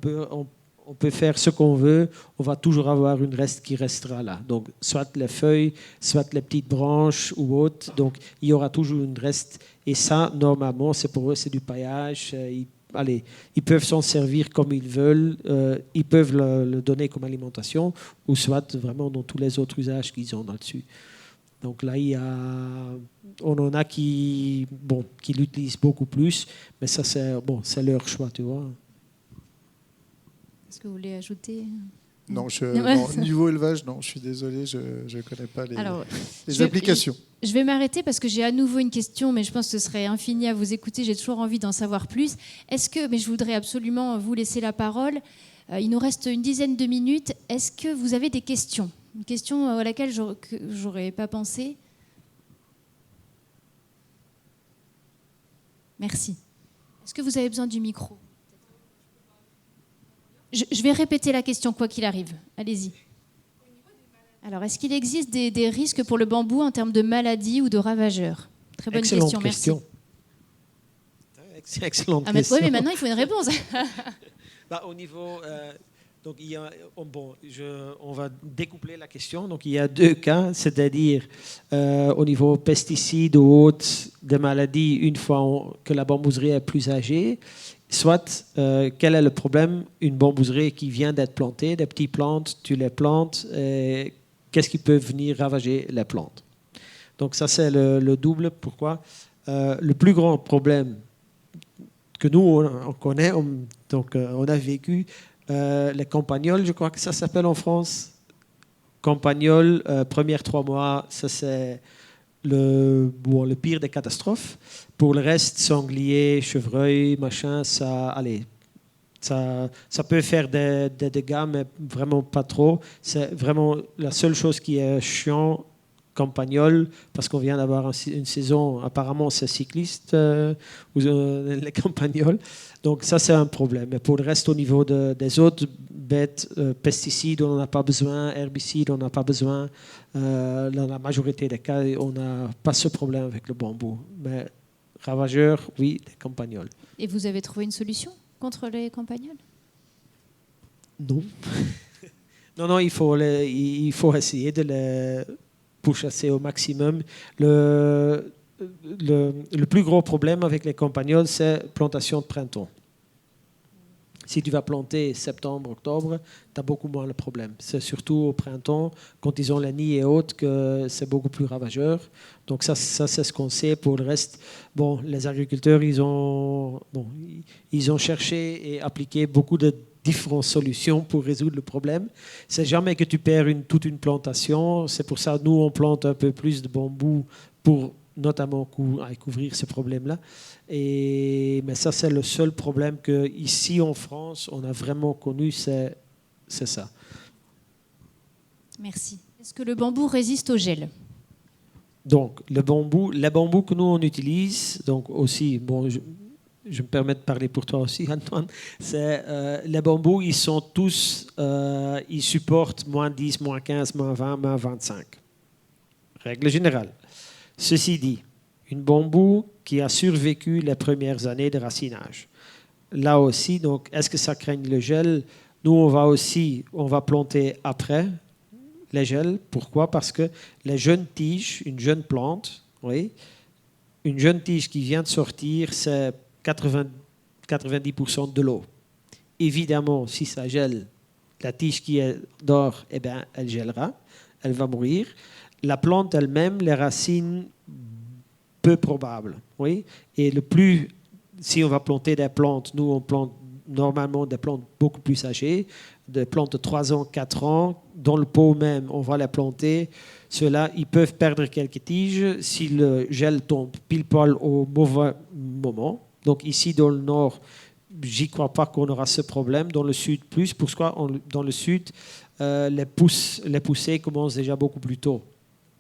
peut faire ce qu'on veut, on va toujours avoir une reste qui restera là. Donc, soit les feuilles, soit les petites branches ou autres. Donc, il y aura toujours une reste. Et ça, normalement, c'est pour eux, c'est du paillage. Ils peuvent s'en servir comme ils veulent. Ils peuvent le donner comme alimentation, ou soit vraiment dans tous les autres usages qu'ils ont là-dessus. Donc là, on en a qui l'utilisent beaucoup plus, mais ça, c'est leur choix, tu vois. Est-ce que vous voulez ajouter ? Non, niveau élevage, non, je suis désolé, je ne connais pas les applications. Je vais m'arrêter parce que j'ai à nouveau une question, mais je pense que ce serait infini à vous écouter. J'ai toujours envie d'en savoir plus. Mais je voudrais absolument vous laisser la parole. Il nous reste une dizaine de minutes. Est-ce que vous avez des questions ? Une question à laquelle je n'aurais pas pensé. Merci. Est-ce que vous avez besoin du micro ? Je vais répéter la question quoi qu'il arrive. Allez-y. Alors, est-ce qu'il existe des risques pour le bambou en termes de maladies ou de ravageurs ? Très bonne question, merci. Excellente question. Oui, mais maintenant, il faut une réponse. Au niveau... Donc, on va découpler la question. Donc, il y a 2 cas, c'est-à-dire au niveau pesticides ou autres, des maladies, une fois que la bambouserie est plus âgée, soit, quel est le problème ? Une bambouserie qui vient d'être plantée, des petites plantes, tu les plantes, et qu'est-ce qui peut venir ravager les plantes ? Donc, ça, c'est le double. Pourquoi ? Le plus grand problème que nous, on connaît, on a vécu, les campagnols, je crois que ça s'appelle en France. Campagnol, premières 3 mois, ça c'est le pire des catastrophes. Pour le reste, sanglier, chevreuil, machin, ça peut faire des dégâts, mais vraiment pas trop. C'est vraiment la seule chose qui est chiant, campagnol, parce qu'on vient d'avoir une saison, apparemment c'est cycliste, les campagnols. Donc ça, c'est un problème. Mais pour le reste, au niveau des autres bêtes, pesticides, on n'en a pas besoin, herbicides, on n'a pas besoin. Dans la majorité des cas, on n'a pas ce problème avec le bambou. Mais ravageurs, oui, les campagnols. Et vous avez trouvé une solution contre les campagnols ? Non. Non, il faut essayer de les pour chasser au maximum. Le plus gros problème avec les campagnols, c'est plantation de printemps. Si tu vas planter septembre, octobre, tu as beaucoup moins le problème. C'est surtout au printemps, quand ils ont la nid et autres, que c'est beaucoup plus ravageur. Donc ça c'est ce qu'on sait. Pour le reste, bon, les agriculteurs, ils ont cherché et appliqué beaucoup de différentes solutions pour résoudre le problème. C'est jamais que tu perds toute une plantation. C'est pour ça que nous, on plante un peu plus de bambou pour notamment couvrir ce problème-là. Mais ça, c'est le seul problème qu'ici en France, on a vraiment connu, c'est ça. Merci. Est-ce que le bambou résiste au gel? Donc, les bambous que nous, on utilise, donc aussi, bon, je me permets de parler pour toi aussi, Antoine, les bambous, ils sont tous, ils supportent moins 10, moins 15, moins 20, moins 25. Règle générale. Ceci dit, une bambou qui a survécu les premières années de racinage. Là aussi, donc, est-ce que ça craint le gel? Nous, on va planter après les gels. Pourquoi? Parce que les jeunes tiges, une jeune plante, oui, une jeune tige qui vient de sortir, c'est 90% de l'eau. Évidemment, si ça gèle, la tige qui est d'or, eh bien, elle gèlera, elle va mourir. La plante elle-même, les racines, peu probables. Oui? Et si on va planter des plantes, nous on plante normalement des plantes beaucoup plus âgées, des plantes de 3 ans, 4 ans, dans le pot même, on va les planter. Ceux-là, ils peuvent perdre quelques tiges si le gel tombe pile poil au mauvais moment. Donc ici, dans le nord, j'y crois pas qu'on aura ce problème. Dans le sud, plus. Pourquoi? Dans le sud, les poussées commencent déjà beaucoup plus tôt.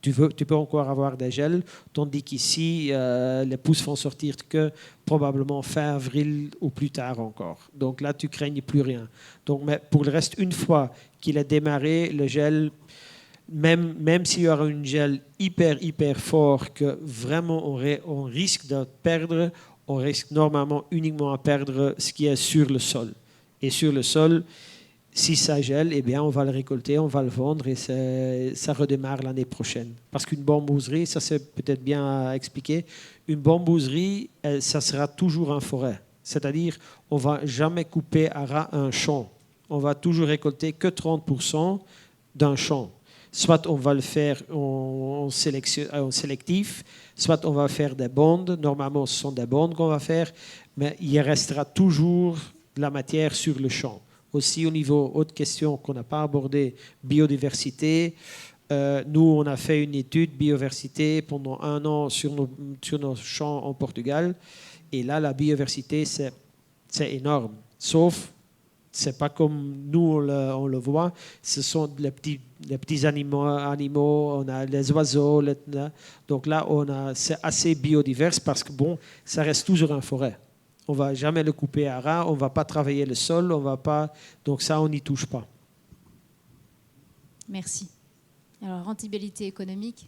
Tu peux encore avoir des gels, tandis qu'ici, les pousses vont sortir que probablement fin avril ou plus tard encore. Donc là, tu ne craignes plus rien. Donc, mais pour le reste, une fois qu'il a démarré, le gel, même s'il y aura un gel hyper fort que vraiment on risque de perdre, on risque normalement uniquement à perdre ce qui est sur le sol. Et sur le sol, si ça gèle, eh bien, on va le récolter, on va le vendre et ça redémarre l'année prochaine. Parce qu'une bambouserie, ça c'est peut-être bien à expliquer, une bambouserie, ça sera toujours en forêt. C'est-à-dire, on ne va jamais couper à ras un champ. On va toujours récolter que 30% d'un champ. Soit on va le faire en sélectif, soit on va faire des bandes. Normalement, ce sont des bandes qu'on va faire, mais il restera toujours de la matière sur le champ. Aussi, au niveau autre question qu'on n'a pas abordée, biodiversité. Nous, on a fait une étude biodiversité pendant 1 an sur nos champs en Portugal. Et là, la biodiversité, c'est énorme. Sauf, c'est pas comme nous, on le voit. Ce sont les petits animaux, on a les oiseaux. Donc là, c'est assez biodivers parce que, bon, ça reste toujours en forêt. On ne va jamais le couper à ras, on ne va pas travailler le sol, donc ça, on n'y touche pas. Merci. Alors, rentabilité économique?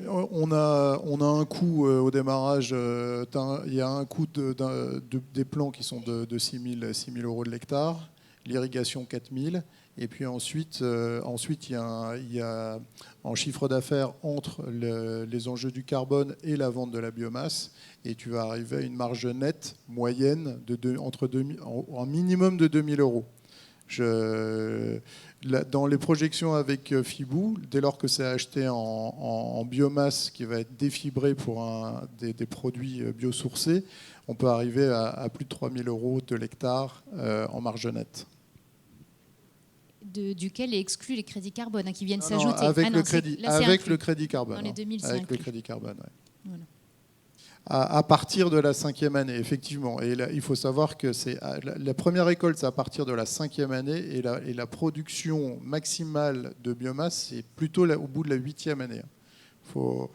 On a un coût au démarrage, il y a un coût des plants qui sont de 6 000 euros de l'hectare, l'irrigation 4 000, et puis ensuite il y a en chiffre d'affaires entre les enjeux du carbone et la vente de la biomasse, et tu vas arriver à une marge nette moyenne en minimum de 2 000 euros. Dans les projections avec Fibou, dès lors que c'est acheté en biomasse qui va être défibré pour des produits biosourcés, on peut arriver à plus de 3 000 euros de l'hectare en marge nette. Duquel est exclu les crédits carbone qui viennent Non, s'ajouter. avec le crédit carbone. Dans les 2000, avec le crédit carbone, ouais. Voilà. À partir de la 5e année, effectivement. Et là, il faut savoir que la première récolte, c'est à partir de la 5e année, et la production maximale de biomasse, c'est plutôt au bout de la 8e année. On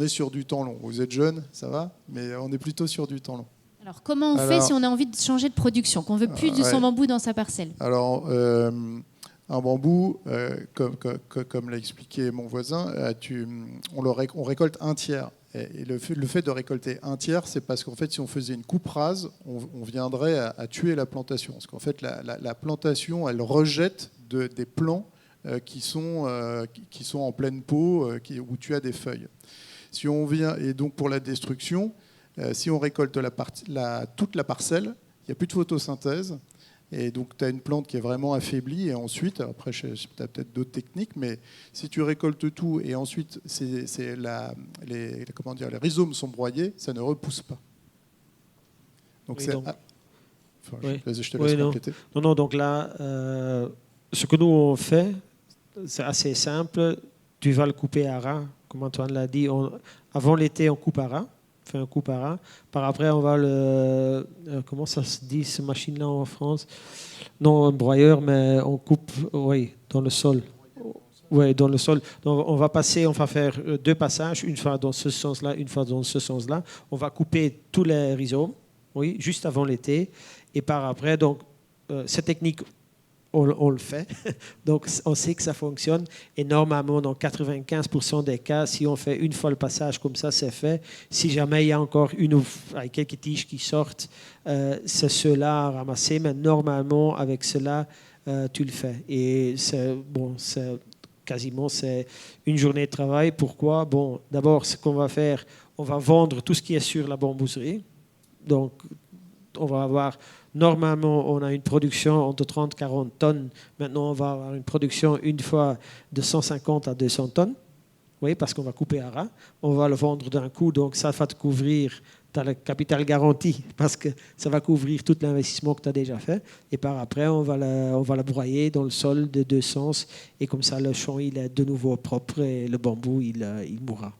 est sur du temps long. Vous êtes jeune, ça va, mais on est plutôt sur du temps long. Alors, comment on fait si on a envie de changer de production, qu'on veut plus de son bambou dans sa parcelle? Alors, un bambou, comme l'a expliqué mon voisin, on récolte un tiers. Et le fait de récolter un tiers, c'est parce qu'en fait, si on faisait une coupe rase, on viendrait à tuer la plantation. Parce qu'en fait, la plantation, elle rejette des plants qui sont en pleine peau, où tu as des feuilles. Si on vient, et donc pour la destruction, si on récolte toute la parcelle, il n'y a plus de photosynthèse. Et donc, tu as une plante qui est vraiment affaiblie. Et ensuite, après, tu as peut-être d'autres techniques, mais si tu récoltes tout et ensuite les rhizomes sont broyés, ça ne repousse pas. Donc, oui, je te laisse compléter. Non, donc là, ce que nous on fait, c'est assez simple. Tu vas le couper à ras, comme Antoine l'a dit. Avant l'été, on coupe à ras. Fait un coup par un. Par après, on va comment ça se dit, cette machine-là en France? Non, un broyeur, mais on coupe, dans le sol. Oui, dans le sol. Donc, on va faire 2 passages, une fois dans ce sens-là, une fois dans ce sens-là. On va couper tous les rhizomes, juste avant l'été. Et par après, donc, cette technique, on le fait. Donc, on sait que ça fonctionne. Et normalement, dans 95% des cas, si on fait une fois le passage comme ça, c'est fait. Si jamais il y a encore quelques tiges qui sortent, c'est ceux-là à ramasser. Mais normalement, avec cela, tu le fais. Et c'est quasiment une journée de travail. Pourquoi? Bon, d'abord, ce qu'on va faire, on va vendre tout ce qui est sur la bambouserie. Donc, on va avoir... Normalement, on a une production entre 30 et 40 tonnes. Maintenant, on va avoir une production une fois de 150 à 200 tonnes. Oui, parce qu'on va couper à ras. On va le vendre d'un coup, donc ça va te couvrir. Tu as le capital garanti parce que ça va couvrir tout l'investissement que tu as déjà fait. Et par après, on va le broyer dans le sol de 2 sens. Et comme ça, le champ il est de nouveau propre et le bambou, il mourra.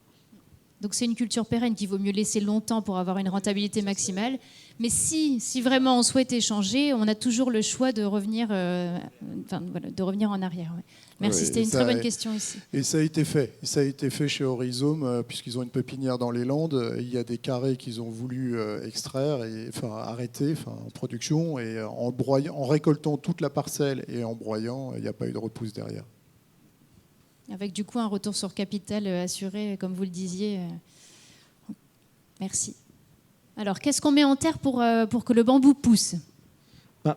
Donc c'est une culture pérenne qu'il vaut mieux laisser longtemps pour avoir une rentabilité maximale. Mais si vraiment on souhaite échanger, on a toujours le choix de revenir, de revenir en arrière. Ouais. Merci, c'était une très bonne question ici. Et ça a été fait. Ça a été fait chez Horizome, puisqu'ils ont une pépinière dans les Landes. Il y a des carrés qu'ils ont voulu extraire, arrêter en production. Et en récoltant toute la parcelle et en broyant, il n'y a pas eu de repousse derrière. Avec du coup un retour sur capital assuré, comme vous le disiez. Merci. Alors, qu'est-ce qu'on met en terre pour que le bambou pousse ?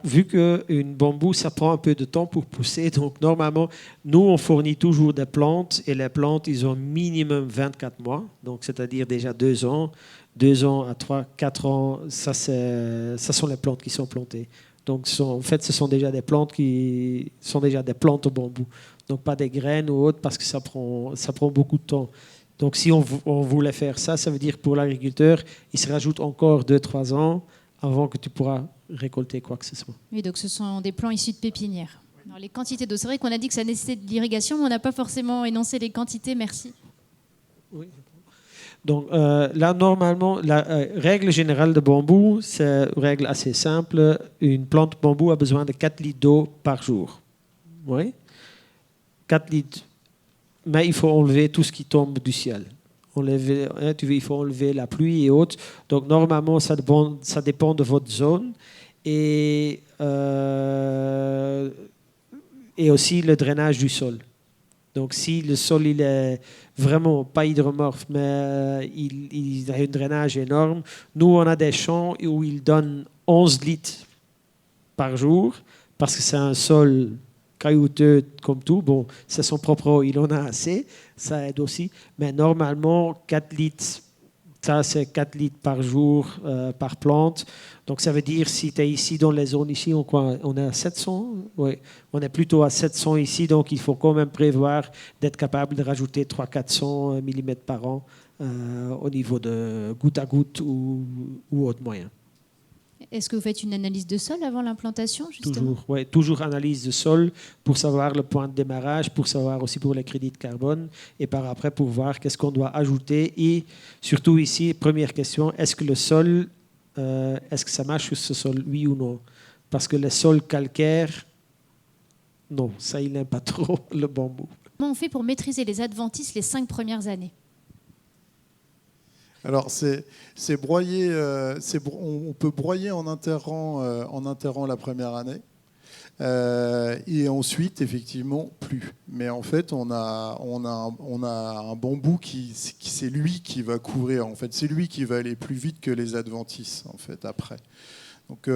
Vu qu'un bambou, ça prend un peu de temps pour pousser, donc normalement, nous, on fournit toujours des plantes, et les plantes, ils ont minimum 24 mois, donc c'est-à-dire déjà 2 ans, 2 ans à 3, 4 ans, ça sont les plantes qui sont plantées. Donc, en fait, ce sont déjà des plantes au bambou. Donc pas des graines ou autres parce que ça prend beaucoup de temps. Donc si on voulait faire ça, ça veut dire pour l'agriculteur, il se rajoute encore 2-3 ans avant que tu pourras récolter quoi que ce soit. Oui, donc ce sont des plants issus de pépinières. Alors les quantités d'eau, c'est vrai qu'on a dit que ça nécessitait de l'irrigation, mais on n'a pas forcément énoncé les quantités, merci. Oui. Donc là, normalement, la règle générale de bambou, c'est une règle assez simple. Une plante bambou a besoin de 4 litres d'eau par jour. Oui. 4 litres. Mais il faut enlever tout ce qui tombe du ciel. Il faut enlever la pluie et autres. Donc, normalement, ça dépend de votre zone. Et aussi le drainage du sol. Donc, si le sol il est vraiment pas hydromorphe, mais il a un drainage énorme, nous, on a des champs où ils donnent 11 litres par jour parce que c'est un sol caillouteux comme tout. Bon, c'est son propre eau, il en a assez, ça aide aussi. Mais normalement, 4 litres, ça c'est 4 litres par jour par plante. Donc ça veut dire, si tu es ici dans les zones, ici, on est à 700. Oui, on est plutôt à 700 ici, donc il faut quand même prévoir d'être capable de rajouter 300-400 mm par an au niveau de goutte à goutte ou autre moyen. Est-ce que vous faites une analyse de sol avant l'implantation, justement ? Toujours analyse de sol pour savoir le point de démarrage, pour savoir aussi pour les crédits de carbone et par après pour voir qu'est-ce qu'on doit ajouter. Et surtout ici, première question, est-ce que le sol, est-ce que ça marche sur ce sol, oui ou non ? Parce que les sols calcaires, non, ça il n'aime pas trop le bambou. Comment on fait pour maîtriser les adventices les 5 premières années ? Alors, c'est broyer. On peut broyer en enterrant la première année. Et ensuite, effectivement, plus. Mais en fait, on a un bambou qui c'est lui qui va couvrir. En fait, c'est lui qui va aller plus vite que les adventices. En fait, après. Donc,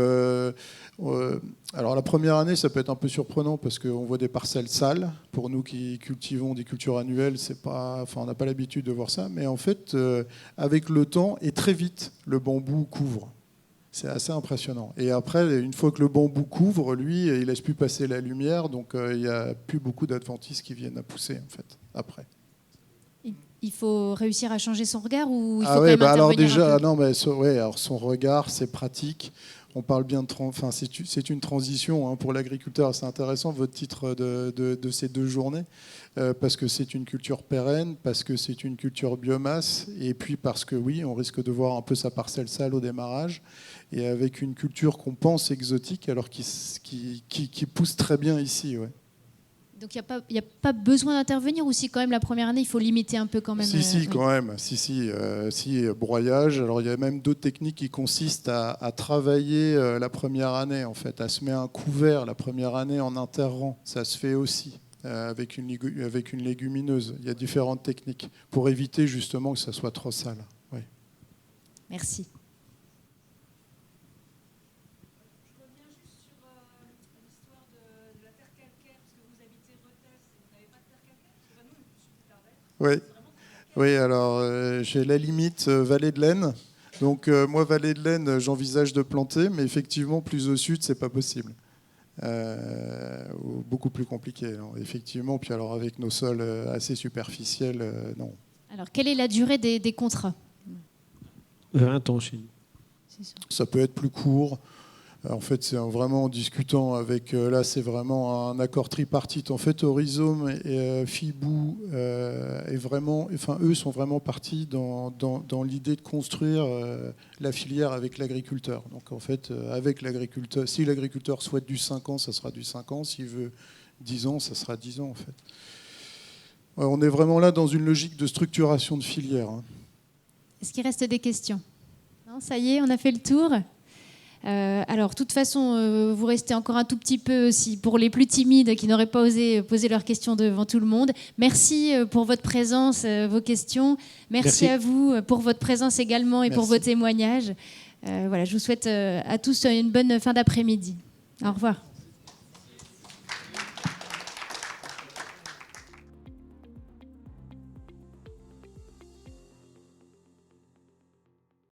alors la première année, ça peut être un peu surprenant parce qu'on voit des parcelles sales. Pour nous qui cultivons des cultures annuelles, on n'a pas l'habitude de voir ça. Mais en fait, avec le temps et très vite, le bambou couvre. C'est assez impressionnant. Et après, une fois que le bambou couvre, lui, il laisse plus passer la lumière, donc il n'y a plus beaucoup d'adventices qui viennent à pousser en fait après. Il faut réussir à changer son regard ou il faut Ah quand ouais, même alors intervenir déjà, un peu. non, mais alors son regard, c'est pratique. On parle bien c'est une transition hein, pour l'agriculteur. C'est intéressant votre titre de ces 2 journées parce que c'est une culture pérenne, parce que c'est une culture biomasse, et puis parce que oui, on risque de voir un peu sa parcelle sale au démarrage, et avec une culture qu'on pense exotique, alors qui pousse très bien ici. Ouais. Donc il n'y a pas besoin d'intervenir, ou si quand même la première année, il faut limiter un peu quand même. Si, quand même. Si, broyage. Alors il y a même d'autres techniques qui consistent à travailler la première année, en fait, à semer un couvert la première année en interrang. Ça se fait aussi avec une légumineuse. Il y a différentes techniques pour éviter justement que ça soit trop sale. Oui. Merci. Oui, oui, alors j'ai la limite vallée de l'Aisne. Donc moi, vallée de l'Aisne, j'envisage de planter, mais effectivement, plus au sud, c'est pas possible. Beaucoup plus compliqué, non, effectivement. Puis alors avec nos sols assez superficiels, non. Alors, quelle est la durée des contrats? 20 ans chez nous. Ça peut être plus court. En fait, c'est vraiment en discutant avec... là, c'est vraiment un accord tripartite. En fait, Horizon et Fibou eux sont vraiment partis dans l'idée de construire la filière avec l'agriculteur. Donc, en fait, avec l'agriculteur, si l'agriculteur souhaite du 5 ans, ça sera du 5 ans. S'il veut 10 ans, ça sera 10 ans, en fait. On est vraiment là dans une logique de structuration de filière. Hein. Est-ce qu'il reste des questions? Non, ça y est, on a fait le tour. Alors, de toute façon, vous restez encore un tout petit peu aussi pour les plus timides qui n'auraient pas osé poser leurs questions devant tout le monde. Merci pour votre présence, vos questions. Merci à vous pour votre présence également et pour vos témoignages. Voilà, je vous souhaite à tous une bonne fin d'après-midi. Au revoir.